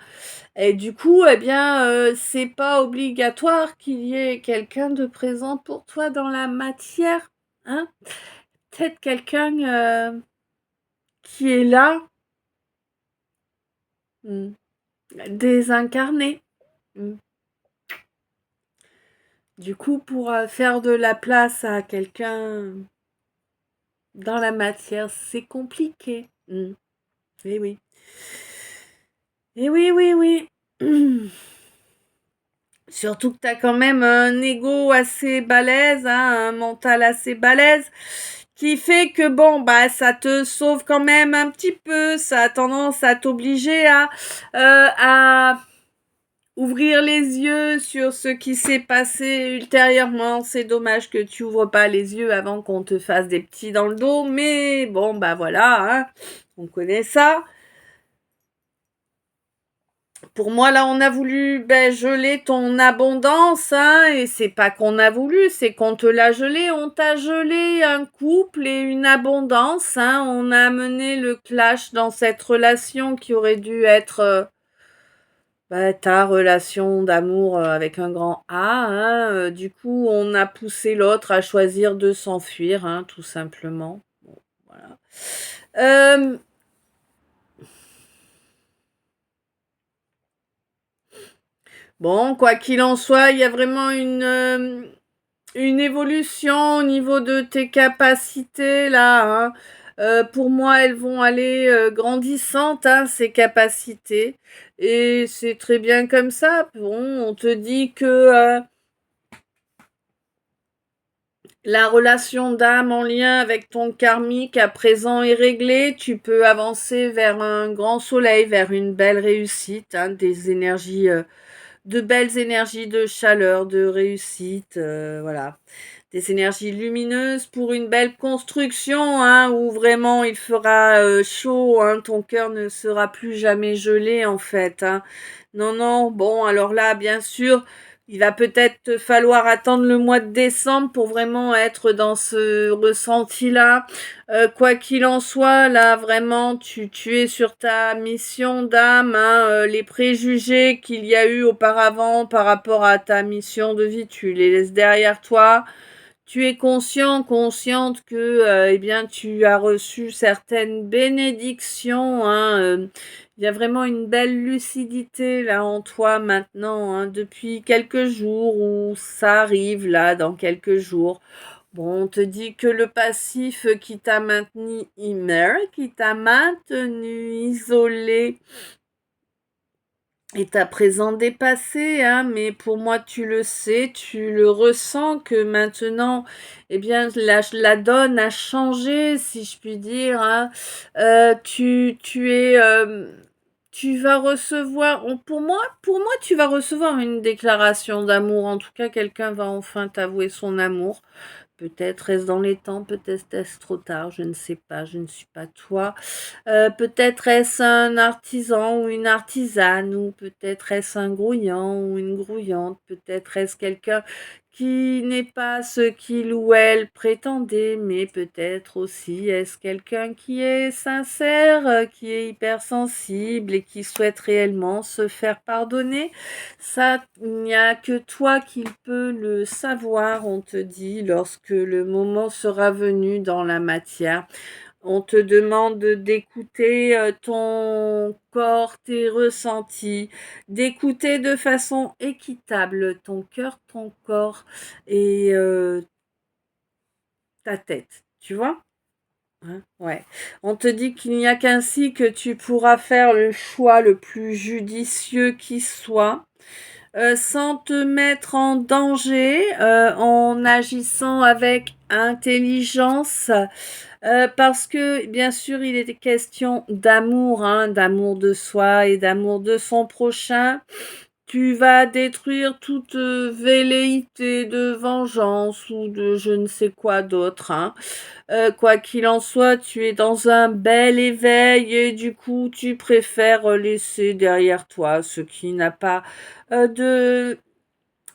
et du coup, eh bien, c'est pas obligatoire qu'il y ait quelqu'un de présent pour toi dans la matière, hein. Peut-être quelqu'un qui est là, hmm, désincarné. Hmm. Du coup, pour faire de la place à quelqu'un dans la matière, c'est compliqué. Hmm. Eh oui. Eh oui, oui, oui. Surtout que tu as quand même un ego assez balèze, hein, un mental assez balèze, qui fait que bon, bah, ça te sauve quand même un petit peu. Ça a tendance à t'obliger à ouvrir les yeux sur ce qui s'est passé ultérieurement. C'est dommage que tu ouvres pas les yeux avant qu'on te fasse des petits dans le dos, mais bon, bah voilà, hein, on connaît ça. Pour moi, là, on a voulu geler ton abondance, hein, et c'est pas qu'on a voulu, c'est qu'on te l'a gelé. On t'a gelé un couple et une abondance, hein. On a amené le clash dans cette relation qui aurait dû être ta relation d'amour avec un grand A, hein. Du coup, on a poussé l'autre à choisir de s'enfuir, hein, tout simplement. Bon, voilà. Euh, bon, quoi qu'il en soit, il y a vraiment une évolution au niveau de tes capacités là, hein. Pour moi, elles vont aller grandissantes, hein, ces capacités. Et c'est très bien comme ça. Bon, on te dit que la relation d'âme en lien avec ton karmique à présent est réglée. Tu peux avancer vers un grand soleil, vers une belle réussite, hein, des énergies, de belles énergies de chaleur, de réussite, voilà. Des énergies lumineuses pour une belle construction, hein, où vraiment il fera chaud, hein, ton cœur ne sera plus jamais gelé en fait, hein. Non, non, bon, alors là, bien sûr, Il va peut-être te falloir attendre le mois de décembre pour vraiment être dans ce ressenti-là. Quoi qu'il en soit, là, vraiment, tu es sur ta mission d'âme, hein, les préjugés qu'il y a eu auparavant par rapport à ta mission de vie, tu les laisses derrière toi. Tu es consciente que, eh bien, tu as reçu certaines bénédictions, hein, il y a vraiment une belle lucidité là en toi maintenant, hein, depuis quelques jours ou ça arrive là dans quelques jours. Bon, on te dit que le passif qui t'a maintenu inert, qui t'a maintenu isolé, est à présent dépassé, hein, mais pour moi, tu le sais, tu le ressens que maintenant, eh bien, la donne a changé, si je puis dire, hein. Tu vas recevoir, pour moi, tu vas recevoir une déclaration d'amour. En tout cas, quelqu'un va enfin t'avouer son amour. Peut-être est-ce dans les temps, peut-être est-ce trop tard, je ne sais pas, je ne suis pas toi. Peut-être est-ce un artisan ou une artisane, ou peut-être est-ce un grouillant ou une grouillante, peut-être est-ce quelqu'un qui n'est pas ce qu'il ou elle prétendait, mais peut-être aussi est-ce quelqu'un qui est sincère, qui est hypersensible et qui souhaite réellement se faire pardonner. Ça, il n'y a que toi qui peux le savoir, on te dit, lorsque le moment sera venu dans la matière. On te demande d'écouter ton corps, tes ressentis, d'écouter de façon équitable ton cœur, ton corps et ta tête. Tu vois? Hein, ouais. On te dit qu'il n'y a qu'ainsi que tu pourras faire le choix le plus judicieux qui soit. Sans te mettre en danger, en agissant avec intelligence, parce que bien sûr il est question d'amour, hein, d'amour de soi et d'amour de son prochain. Tu vas détruire toute velléité de vengeance ou de je ne sais quoi d'autre, hein. Quoi qu'il en soit, tu es dans un bel éveil et du coup, tu préfères laisser derrière toi ce qui n'a pas de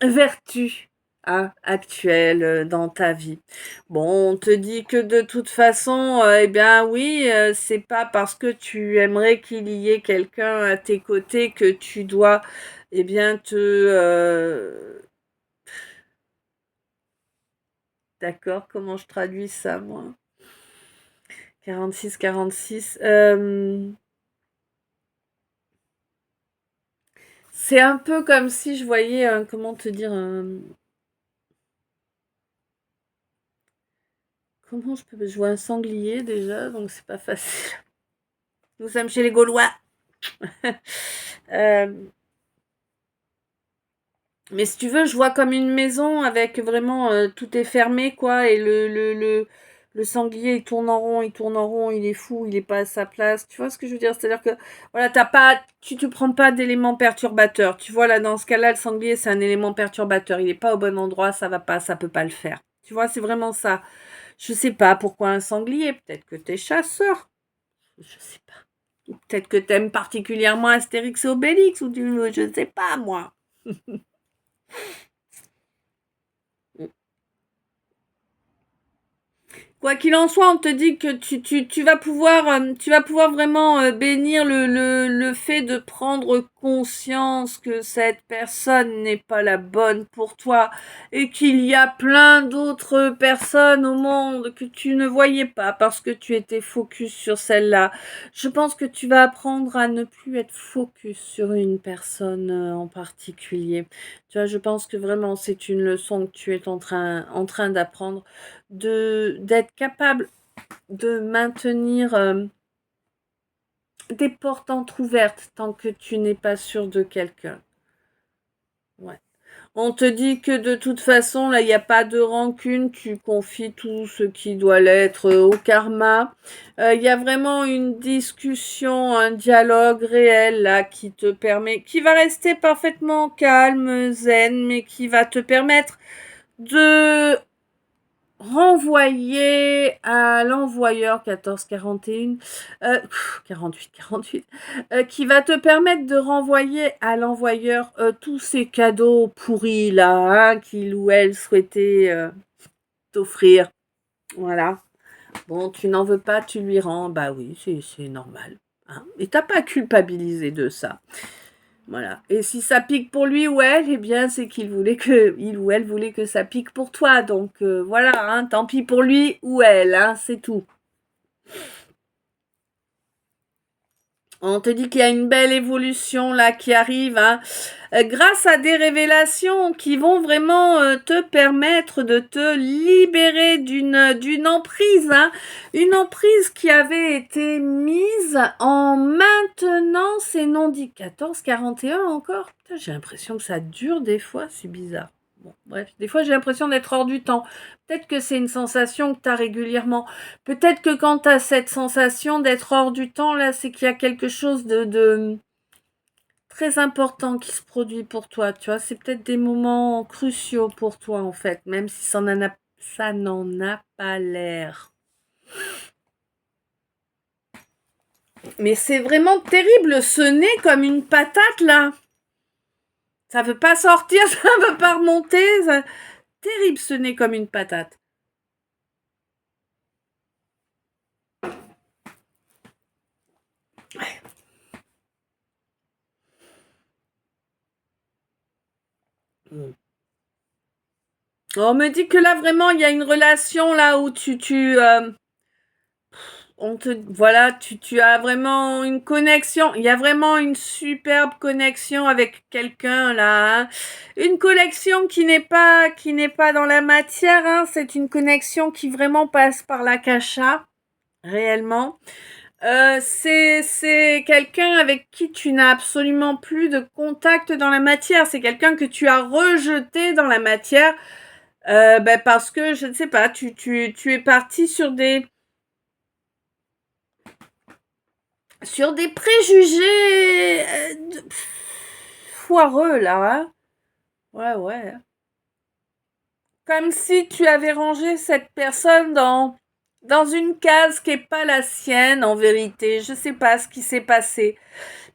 vertu, hein, actuelle dans ta vie. Bon, on te dit que de toute façon, eh bien oui, c'est pas parce que tu aimerais qu'il y ait quelqu'un à tes côtés que tu dois, eh bien, d'accord, comment je traduis ça, moi? 46. C'est un peu comme si je voyais, comment te dire, comment je vois un sanglier déjà, donc c'est pas facile. Nous sommes chez les Gaulois. Euh, mais si tu veux, je vois comme une maison avec vraiment tout est fermé, quoi, et le sanglier il tourne en rond, il est fou, il est pas à sa place. Tu vois ce que je veux dire? C'est-à-dire que voilà, tu te prends pas d'éléments perturbateurs. Tu vois là, dans ce cas-là, le sanglier c'est un élément perturbateur. Il est pas au bon endroit, ça va pas, ça peut pas le faire. Tu vois, c'est vraiment ça. Je sais pas pourquoi un sanglier. Peut-être que t'es chasseur. Je sais pas. Peut-être que t'aimes particulièrement Astérix et Obélix ou je sais pas moi. Quoi qu'il en soit, on te dit que tu vas pouvoir vraiment bénir le fait de prendre conscience que cette personne n'est pas la bonne pour toi et qu'il y a plein d'autres personnes au monde que tu ne voyais pas parce que tu étais focus sur celle-là. Je pense que tu vas apprendre à ne plus être focus sur une personne en particulier. Tu vois, je pense que vraiment c'est une leçon que tu es en train d'apprendre d'être capable de maintenir des portes entrouvertes tant que tu n'es pas sûr de quelqu'un. Ouais. On te dit que de toute façon, là, il n'y a pas de rancune, tu confies tout ce qui doit l'être au karma. Il y a vraiment une discussion, un dialogue réel, là, qui te permet, qui va rester parfaitement calme, zen, mais qui va te permettre de renvoyer à l'envoyeur 1441, 48, qui va te permettre de renvoyer à l'envoyeur tous ces cadeaux pourris là, hein, qu'il ou elle souhaitait t'offrir. Voilà. Bon, tu n'en veux pas, tu lui rends. Bah oui, c'est normal. Hein. Et t'as pas culpabilisé de ça. Voilà. Et si ça pique pour lui ou elle, eh bien, c'est qu'il ou elle voulait que ça pique pour toi. Donc voilà, hein, tant pis pour lui ou elle, hein, c'est tout. On te dit qu'il y a une belle évolution là qui arrive, hein, grâce à des révélations qui vont vraiment te permettre de te libérer d'une emprise, hein, une emprise qui avait été mise en maintenant ces non-dits. 14-41 encore. Putain, j'ai l'impression que ça dure des fois, c'est bizarre. Bon, bref, des fois j'ai l'impression d'être hors du temps. Peut-être que c'est une sensation que tu as régulièrement. Peut-être que quand tu as cette sensation d'être hors du temps, là, c'est qu'il y a quelque chose de très important qui se produit pour toi. Tu vois, c'est peut-être des moments cruciaux pour toi, en fait, même si ça n'en a pas l'air. Mais c'est vraiment terrible, ce nez comme une patate, là. Ça veut pas sortir, ça veut pas remonter. Terrible, ce nez comme une patate. Ouais. On me dit que là, vraiment, il y a une relation là où voilà, tu as vraiment une connexion. Il y a vraiment une superbe connexion avec quelqu'un là. Hein. Une connexion qui n'est pas dans la matière. Hein. C'est une connexion qui vraiment passe par l'akasha, réellement. C'est quelqu'un avec qui tu n'as absolument plus de contact dans la matière. C'est quelqu'un que tu as rejeté dans la matière parce que, je ne sais pas, tu es parti sur des préjugés foireux, là. Hein. Ouais. Comme si tu avais rangé cette personne dans une case qui n'est pas la sienne, en vérité. Je ne sais pas ce qui s'est passé.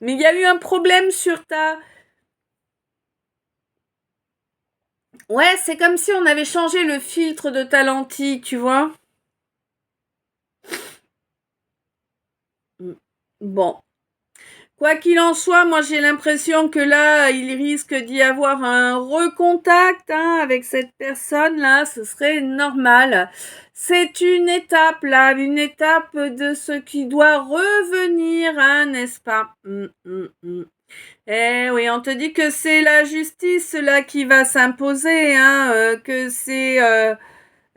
Mais il y a eu un problème sur ta... Ouais, c'est comme si on avait changé le filtre de ta lentille, tu vois. Bon. Quoi qu'il en soit, moi j'ai l'impression que là, il risque d'y avoir un recontact avec cette personne-là, ce serait normal. C'est une étape là, une étape de ce qui doit revenir, n'est-ce pas? Eh oui, on te dit que c'est la justice là qui va s'imposer, que c'est...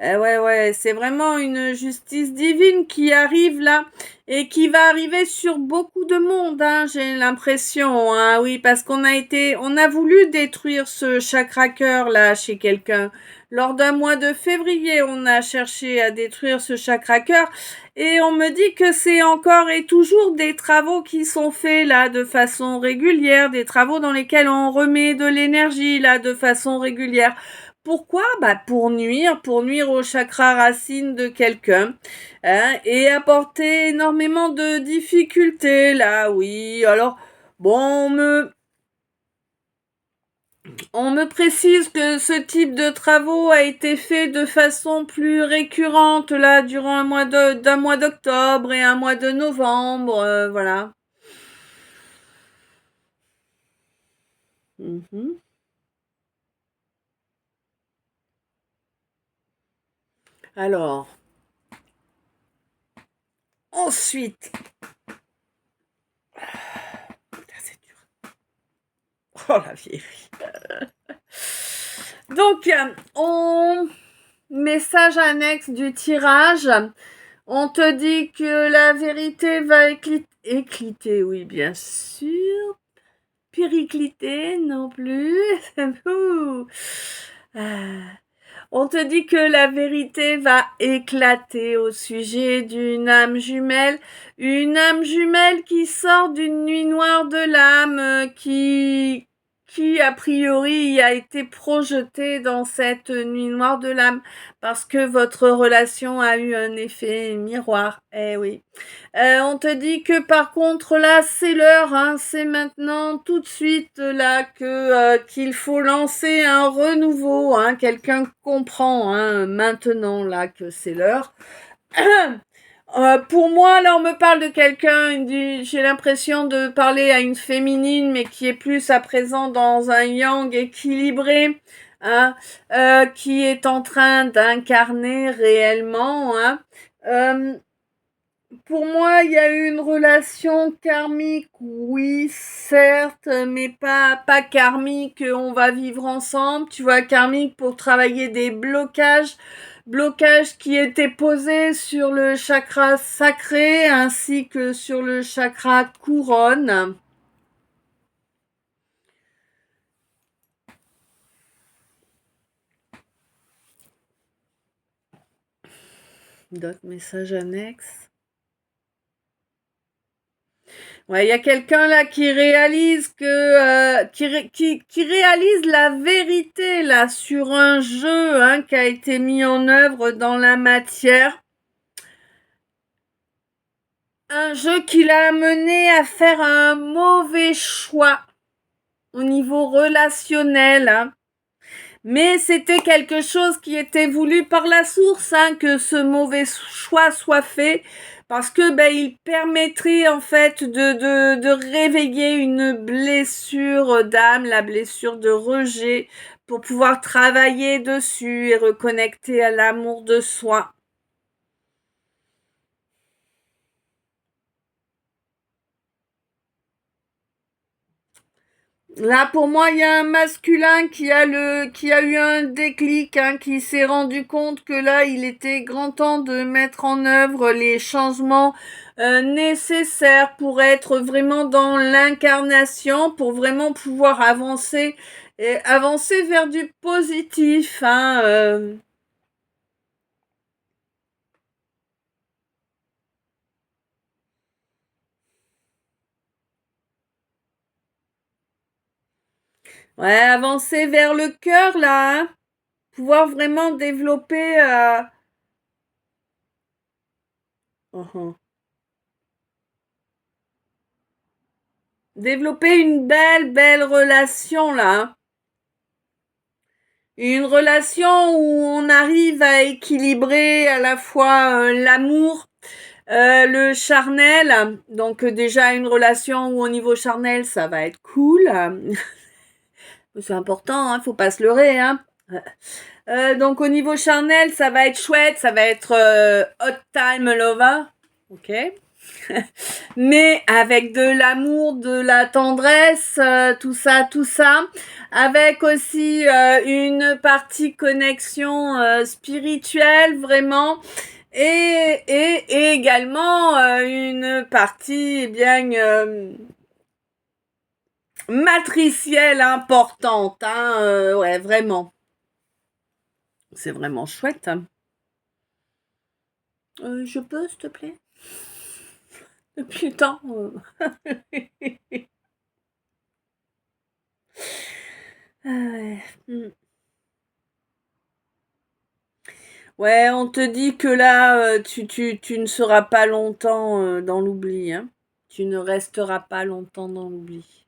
ouais, c'est vraiment une justice divine qui arrive là et qui va arriver sur beaucoup de monde, j'ai l'impression, oui, parce on a voulu détruire ce chakra cœur là chez quelqu'un. Lors d'un mois de février, on a cherché à détruire ce chakra cœur et on me dit que c'est encore et toujours des travaux qui sont faits là de façon régulière, des travaux dans lesquels on remet de l'énergie là de façon régulière. Pourquoi? Pour nuire au chakra racine de quelqu'un et apporter énormément de difficultés là, oui. Alors, bon, on me précise que ce type de travaux a été fait de façon plus récurrente là durant d'un mois d'octobre et un mois de novembre, voilà. Alors, ensuite, c'est dur. Oh la vieille. Donc, message annexe du tirage. On te dit que la vérité va écliter, oui, bien sûr. Péricliter, non plus. On te dit que la vérité va éclater au sujet d'une âme jumelle. Une âme jumelle qui sort d'une nuit noire de l'âme, qui qui a priori a été projeté dans cette nuit noire de l'âme, parce que votre relation a eu un effet miroir. Eh oui. On te dit que par contre là c'est l'heure, hein, c'est maintenant tout de suite là que qu'il faut lancer un renouveau, hein, quelqu'un comprend, hein, maintenant là que c'est l'heure. Pour moi, là, on me parle de quelqu'un, j'ai l'impression de parler à une féminine, mais qui est plus à présent dans un yang équilibré, hein, qui est en train d'incarner réellement, hein. Pour moi, il y a eu une relation karmique, oui, certes, mais pas karmique, on va vivre ensemble, tu vois, karmique pour travailler des blocages qui étaient posés sur le chakra sacré ainsi que sur le chakra couronne. D'autres messages annexes. Ouais, il y a quelqu'un là qui réalise que qui réalise la vérité là sur un jeu, hein, qui a été mis en œuvre dans la matière. Un jeu qui l'a amené à faire un mauvais choix au niveau relationnel, hein. Mais c'était quelque chose qui était voulu par la source, hein, que ce mauvais choix soit fait, parce que il permettrait en fait de réveiller une blessure d'âme, la blessure de rejet, pour pouvoir travailler dessus et reconnecter à l'amour de soi. Là, pour moi, il y a un masculin qui a eu un déclic, hein, qui s'est rendu compte que là, il était grand temps de mettre en œuvre les changements nécessaires pour être vraiment dans l'incarnation, pour vraiment pouvoir avancer et avancer vers du positif, hein. Ouais, avancer vers le cœur, là, hein. Pouvoir vraiment développer. Uh-huh. Développer une belle relation, là, hein. Une relation où on arrive à équilibrer à la fois l'amour, le charnel. Donc déjà une relation où au niveau charnel, ça va être cool. C'est important, hein, faut pas se leurrer, hein. Donc au niveau charnel, ça va être chouette, ça va être hot time lover. Ok. Mais avec de l'amour, de la tendresse, tout ça, avec aussi une partie connexion spirituelle vraiment, et également une partie bien matricielle importante, hein, ouais, vraiment. C'est vraiment chouette. Je peux, s'il te plaît? Depuis le temps. Ah ouais. Ouais, on te dit que là, tu ne seras pas longtemps dans l'oubli, hein. Tu ne resteras pas longtemps dans l'oubli.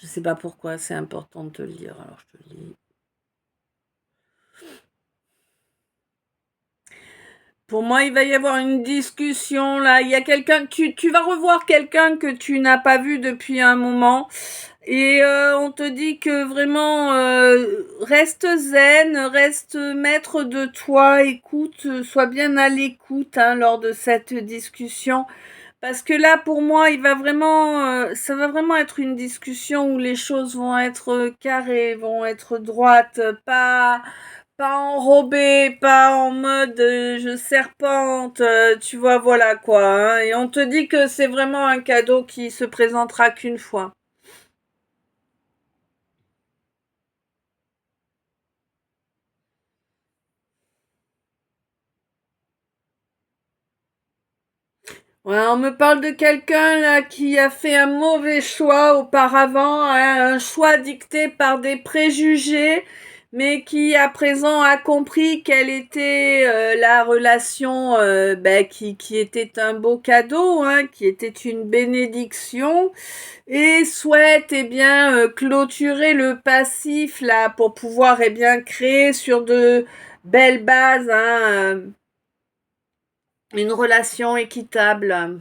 Je sais pas pourquoi, c'est important de te le dire, alors je te le dis. Pour moi, il va y avoir une discussion là. Il y a quelqu'un, tu vas revoir quelqu'un que tu n'as pas vu depuis un moment. Et on te dit que vraiment, reste zen, reste maître de toi, écoute, sois bien à l'écoute, hein, lors de cette discussion. Parce que là, pour moi, ça va vraiment être une discussion où les choses vont être carrées, vont être droites, pas enrobées, pas en mode je serpente, tu vois, voilà quoi, hein. Et on te dit que c'est vraiment un cadeau qui se présentera qu'une fois. Ouais, on me parle de quelqu'un là qui a fait un mauvais choix auparavant, hein, un choix dicté par des préjugés, mais qui à présent a compris quelle était la relation qui était un beau cadeau, hein, qui était une bénédiction, et souhaite bien clôturer le passif là pour pouvoir bien créer sur de belles bases, hein, une relation équitable.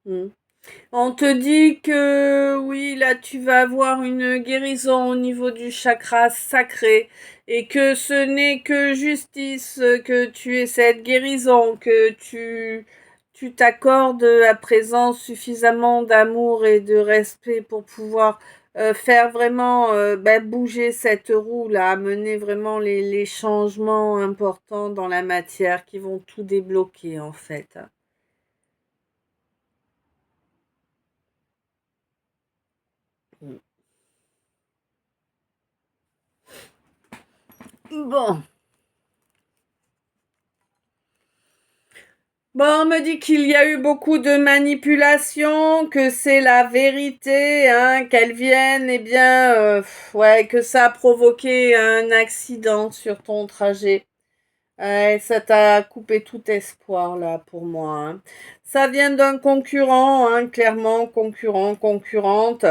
Mm. On te dit que oui, là tu vas avoir une guérison au niveau du chakra sacré et que ce n'est que justice que tu aies cette guérison, que tu t'accordes à présent suffisamment d'amour et de respect pour pouvoir faire vraiment bouger cette roue là, amener vraiment les changements importants dans la matière qui vont tout débloquer en fait. Bon. Bon, on me dit qu'il y a eu beaucoup de manipulations, que c'est la vérité, hein, qu'elles viennent, ouais, que ça a provoqué un accident sur ton trajet. Ouais, ça t'a coupé tout espoir là pour moi, hein. Ça vient d'un concurrent, hein, clairement concurrent, concurrente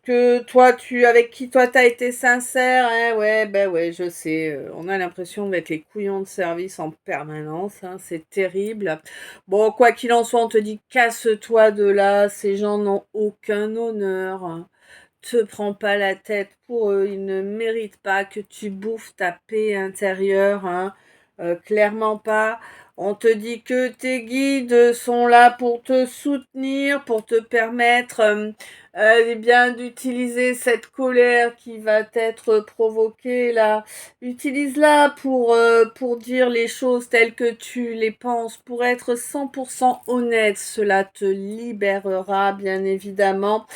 que toi tu avec qui toi t'as été sincère, hein, ouais, ben ouais, je sais, on a l'impression d'être les couillons de service en permanence, hein, c'est terrible. Bon, quoi qu'il en soit, on te dit casse-toi de là, ces gens n'ont aucun honneur, hein. Te prends pas la tête pour eux, ils ne méritent pas que tu bouffes ta paix intérieure, hein. Clairement pas. On te dit que tes guides sont là pour te soutenir, pour te permettre bien d'utiliser cette colère qui va être provoquée là. Utilise-la pour dire les choses telles que tu les penses, pour être 100% honnête. Cela te libérera bien évidemment.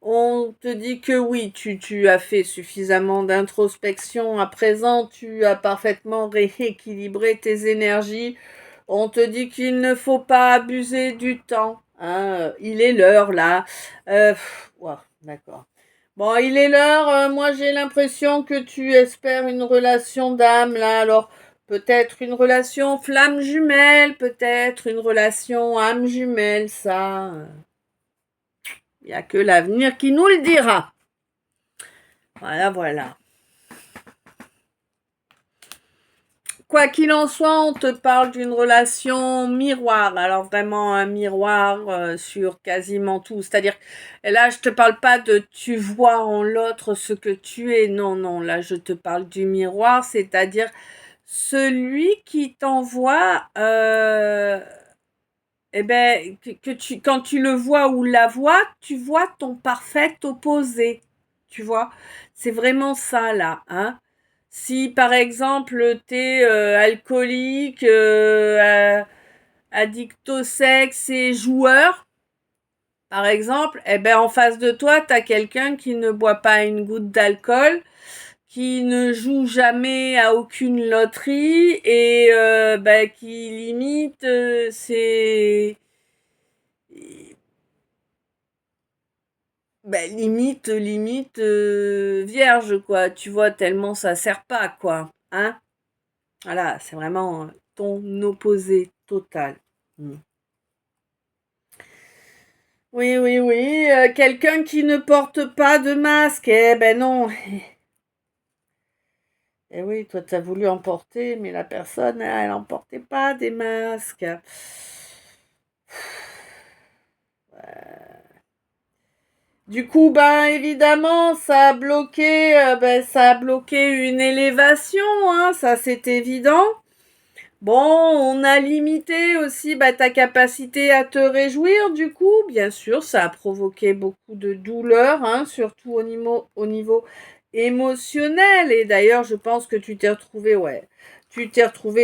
On te dit que oui, tu as fait suffisamment d'introspection à présent, tu as parfaitement rééquilibré tes énergies. On te dit qu'il ne faut pas abuser du temps, hein. Il est l'heure là. Ouah, d'accord. Bon, il est l'heure. Moi, j'ai l'impression que tu espères une relation d'âme là. Alors, peut-être une relation flamme jumelle, peut-être une relation âme jumelle, ça. Il n'y a que l'avenir qui nous le dira. Voilà, voilà. Quoi qu'il en soit, on te parle d'une relation miroir. Alors vraiment un miroir sur quasiment tout. C'est-à-dire, là, je te parle pas de tu vois en l'autre ce que tu es. Non, non, là, je te parle du miroir, c'est-à-dire celui qui t'envoie, quand tu le vois ou la vois, tu vois ton parfait opposé. Tu vois, c'est vraiment ça là, hein. Si par exemple t'es alcoolique, addict au sexe et joueur, par exemple, en face de toi, t'as quelqu'un qui ne boit pas une goutte d'alcool, qui ne joue jamais à aucune loterie et qui limite limite vierge quoi. Tu vois tellement ça sert pas quoi, hein. Voilà, c'est vraiment ton opposé total. Mm. Oui, oui, oui, quelqu'un qui ne porte pas de masque, eh ben non. Eh oui, toi t'as voulu en porter, mais la personne, elle en portait pas des masques. Du coup, ben évidemment, ça a bloqué une élévation, hein, ça c'est évident. Bon, on a limité aussi ta capacité à te réjouir, du coup. Bien sûr, ça a provoqué beaucoup de douleur, hein, surtout au niveau émotionnel. Et d'ailleurs, je pense que tu t'es retrouvé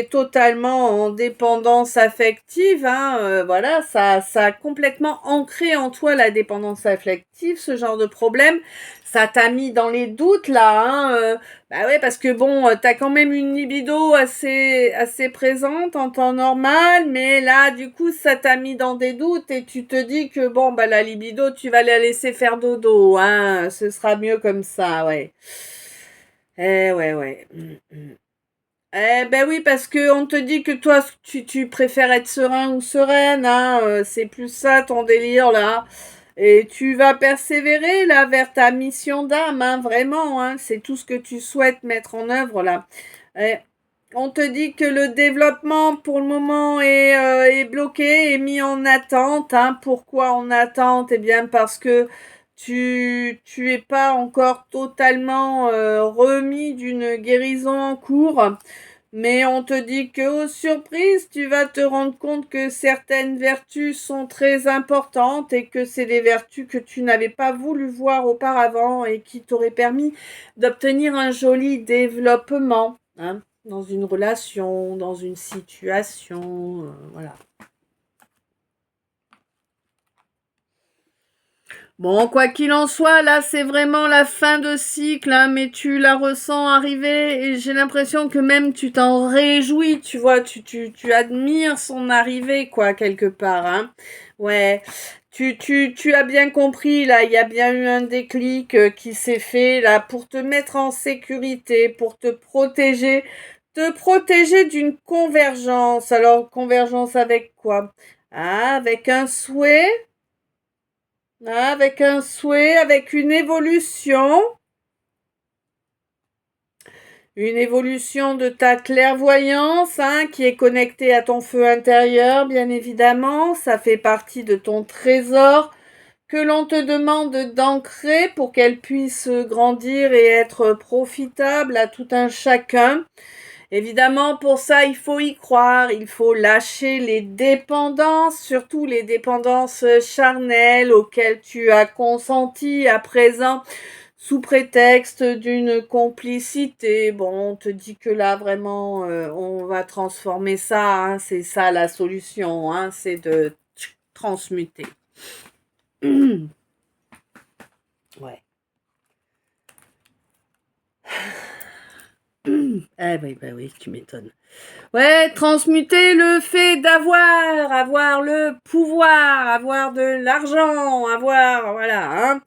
totalement en dépendance affective, hein. Voilà, ça a complètement ancré en toi la dépendance affective, ce genre de problème. Ça t'a mis dans les doutes, là, hein. Bah ouais, parce que bon, t'as quand même une libido assez présente en temps normal, mais là, du coup, ça t'a mis dans des doutes et tu te dis que bon, la libido, tu vas la laisser faire dodo, hein. Ce sera mieux comme ça, ouais. Ouais, ouais. Ben oui, parce que on te dit que toi, tu préfères être serein ou sereine, hein. C'est plus ça ton délire, là. Et tu vas persévérer là vers ta mission d'âme, hein, vraiment, hein, c'est tout ce que tu souhaites mettre en œuvre là. Et on te dit que le développement pour le moment est bloqué, est mis en attente, hein. Pourquoi en attente? Eh bien parce que tu es pas encore totalement remis d'une guérison en cours. Mais on te dit que, aux surprises, tu vas te rendre compte que certaines vertus sont très importantes et que c'est des vertus que tu n'avais pas voulu voir auparavant et qui t'auraient permis d'obtenir un joli développement, hein, dans une relation, dans une situation, voilà. Bon, quoi qu'il en soit, là, c'est vraiment la fin de cycle, hein, mais tu la ressens arriver et j'ai l'impression que même tu t'en réjouis, tu vois, tu admires son arrivée, quoi, quelque part, hein. Ouais, tu as bien compris, là, il y a bien eu un déclic qui s'est fait, là, pour te mettre en sécurité, pour te protéger d'une convergence. Alors, convergence avec quoi? Ah, avec un souhait? Avec un souhait, avec une évolution de ta clairvoyance, hein, qui est connectée à ton feu intérieur, bien évidemment. Ça fait partie de ton trésor que l'on te demande d'ancrer pour qu'elle puisse grandir et être profitable à tout un chacun. Évidemment, pour ça, il faut y croire, il faut lâcher les dépendances, surtout les dépendances charnelles auxquelles tu as consenti à présent sous prétexte d'une complicité. Bon, on te dit que là, vraiment, on va transformer ça, hein, c'est ça la solution, hein, c'est de transmuter. Ouais. Eh oui, oui, tu m'étonnes. Ouais, transmuter le fait avoir le pouvoir, avoir de l'argent, avoir, voilà, hein.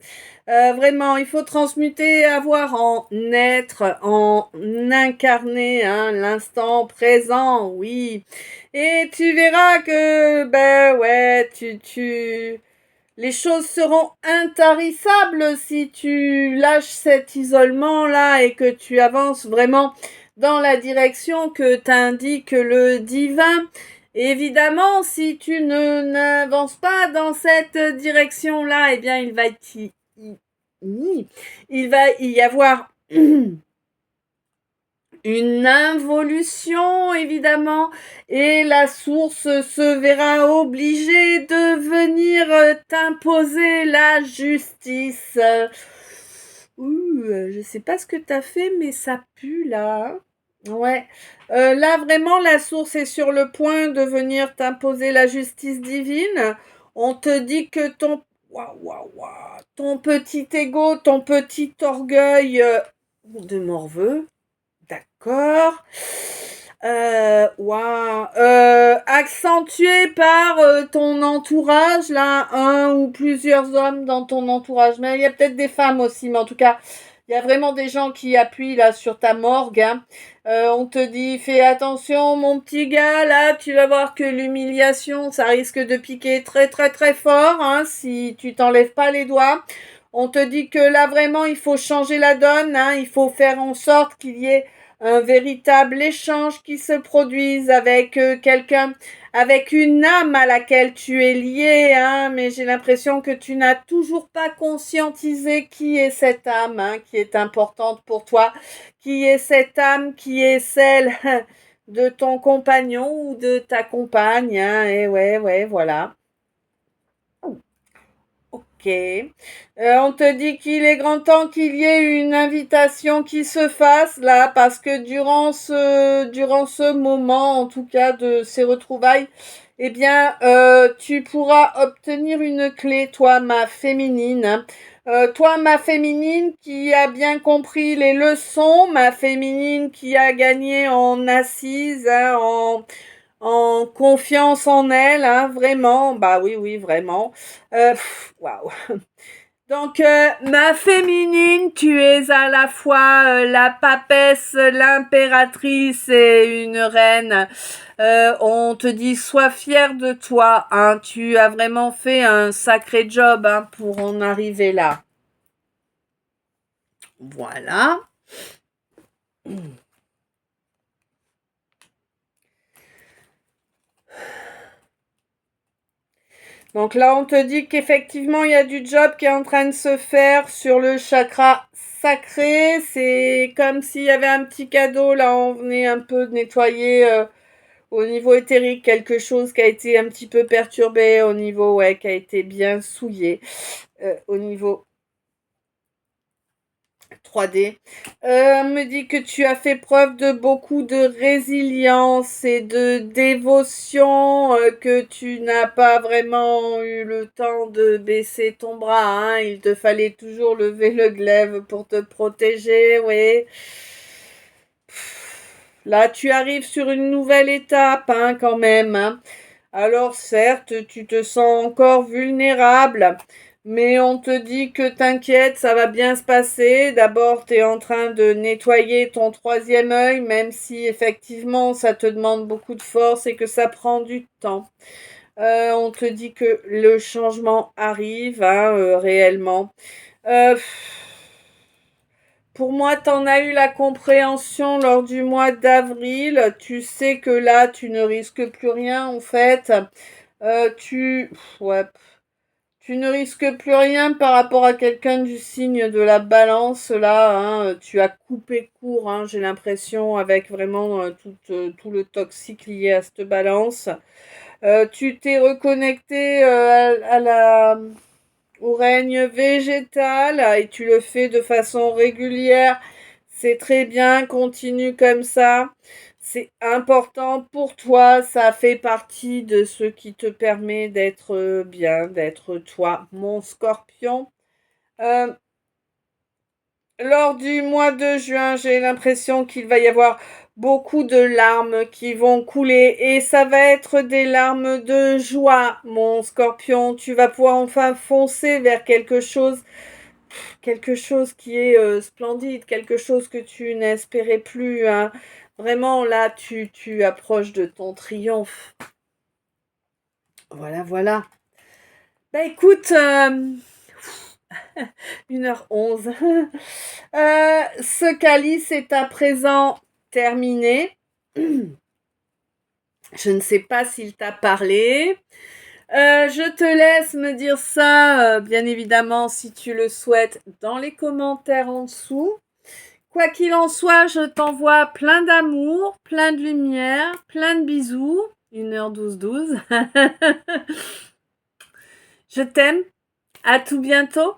Vraiment, il faut transmuter, avoir en être, en incarner, hein, l'instant présent, oui. Et tu verras que, ouais, les choses seront intarissables si tu lâches cet isolement-là et que tu avances vraiment dans la direction que t'indique le divin. Évidemment, si tu n'avances pas dans cette direction-là, eh bien, il va y avoir une involution, évidemment, et la source se verra obligée de venir t'imposer la justice. Je sais pas ce que t'as fait, mais ça pue, là. Ouais. Là, vraiment, la source est sur le point de venir t'imposer la justice divine. On te dit que ton petit ego, ton petit orgueil de morveux, d'accord. Accentué par ton entourage, là, un ou plusieurs hommes dans ton entourage. Mais il y a peut-être des femmes aussi, mais en tout cas, il y a vraiment des gens qui appuient là sur ta morgue, hein. On te dit, fais attention, mon petit gars, là, tu vas voir que l'humiliation, ça risque de piquer très très très fort, hein, si tu t'enlèves pas les doigts. On te dit que là, vraiment, il faut changer la donne, hein, il faut faire en sorte qu'il y ait un véritable échange qui se produise avec quelqu'un, avec une âme à laquelle tu es lié, hein, mais j'ai l'impression que tu n'as toujours pas conscientisé qui est cette âme, hein, qui est importante pour toi, qui est cette âme, qui est celle de ton compagnon ou de ta compagne, hein, et ouais, voilà. Ok. On te dit qu'il est grand temps qu'il y ait une invitation qui se fasse là, parce que durant ce moment, en tout cas de ces retrouvailles, eh bien, tu pourras obtenir une clé, toi, ma féminine, hein. Toi, ma féminine qui a bien compris les leçons, ma féminine qui a gagné en assise, hein, en confiance en elle, hein, vraiment. Bah oui, vraiment. Waouh. Donc, ma féminine, tu es à la fois la papesse, l'impératrice et une reine. On te dit, sois fière de toi, hein. Tu as vraiment fait un sacré job, hein, pour en arriver là. Voilà. Donc là, on te dit qu'effectivement, il y a du job qui est en train de se faire sur le chakra sacré. C'est comme s'il y avait un petit cadeau. Là, on venait un peu de nettoyer au niveau éthérique quelque chose qui a été un petit peu perturbé, au niveau, ouais, qui a été bien souillé, au niveau 3D. On me dit que tu as fait preuve de beaucoup de résilience et de dévotion, que tu n'as pas vraiment eu le temps de baisser ton bras, hein. Il te fallait toujours lever le glaive pour te protéger, oui. Là, tu arrives sur une nouvelle étape, hein, quand même, hein. Alors certes, tu te sens encore vulnérable, mais on te dit que t'inquiète, ça va bien se passer. D'abord, tu es en train de nettoyer ton troisième œil, même si effectivement ça te demande beaucoup de force et que ça prend du temps. On te dit que le changement arrive, hein, réellement. Euh, pour moi, t'en as eu la compréhension lors du mois d'avril. Tu sais que là, tu ne risques plus rien en fait. Ouais, tu ne risques plus rien par rapport à quelqu'un du signe de la balance là, hein. Tu as coupé court, hein, j'ai l'impression, avec vraiment tout le toxique lié à cette balance. Tu t'es reconnecté au règne végétal et tu le fais de façon régulière. C'est très bien, continue comme ça. C'est important pour toi, ça fait partie de ce qui te permet d'être bien, d'être toi, mon scorpion. Euh, Lors du mois de juin, j'ai l'impression qu'il va y avoir beaucoup de larmes qui vont couler et ça va être des larmes de joie, mon scorpion. Tu vas pouvoir enfin foncer vers quelque chose qui est splendide, quelque chose que tu n'espérais plus, hein. Vraiment, là, tu approches de ton triomphe. Voilà. Bah écoute, 1h11. Ce calice est à présent terminé. Je ne sais pas s'il t'a parlé. Je te laisse me dire ça, bien évidemment, si tu le souhaites, dans les commentaires en dessous. Quoi qu'il en soit, je t'envoie plein d'amour, plein de lumière, plein de bisous. 1h12. Je t'aime. À tout bientôt.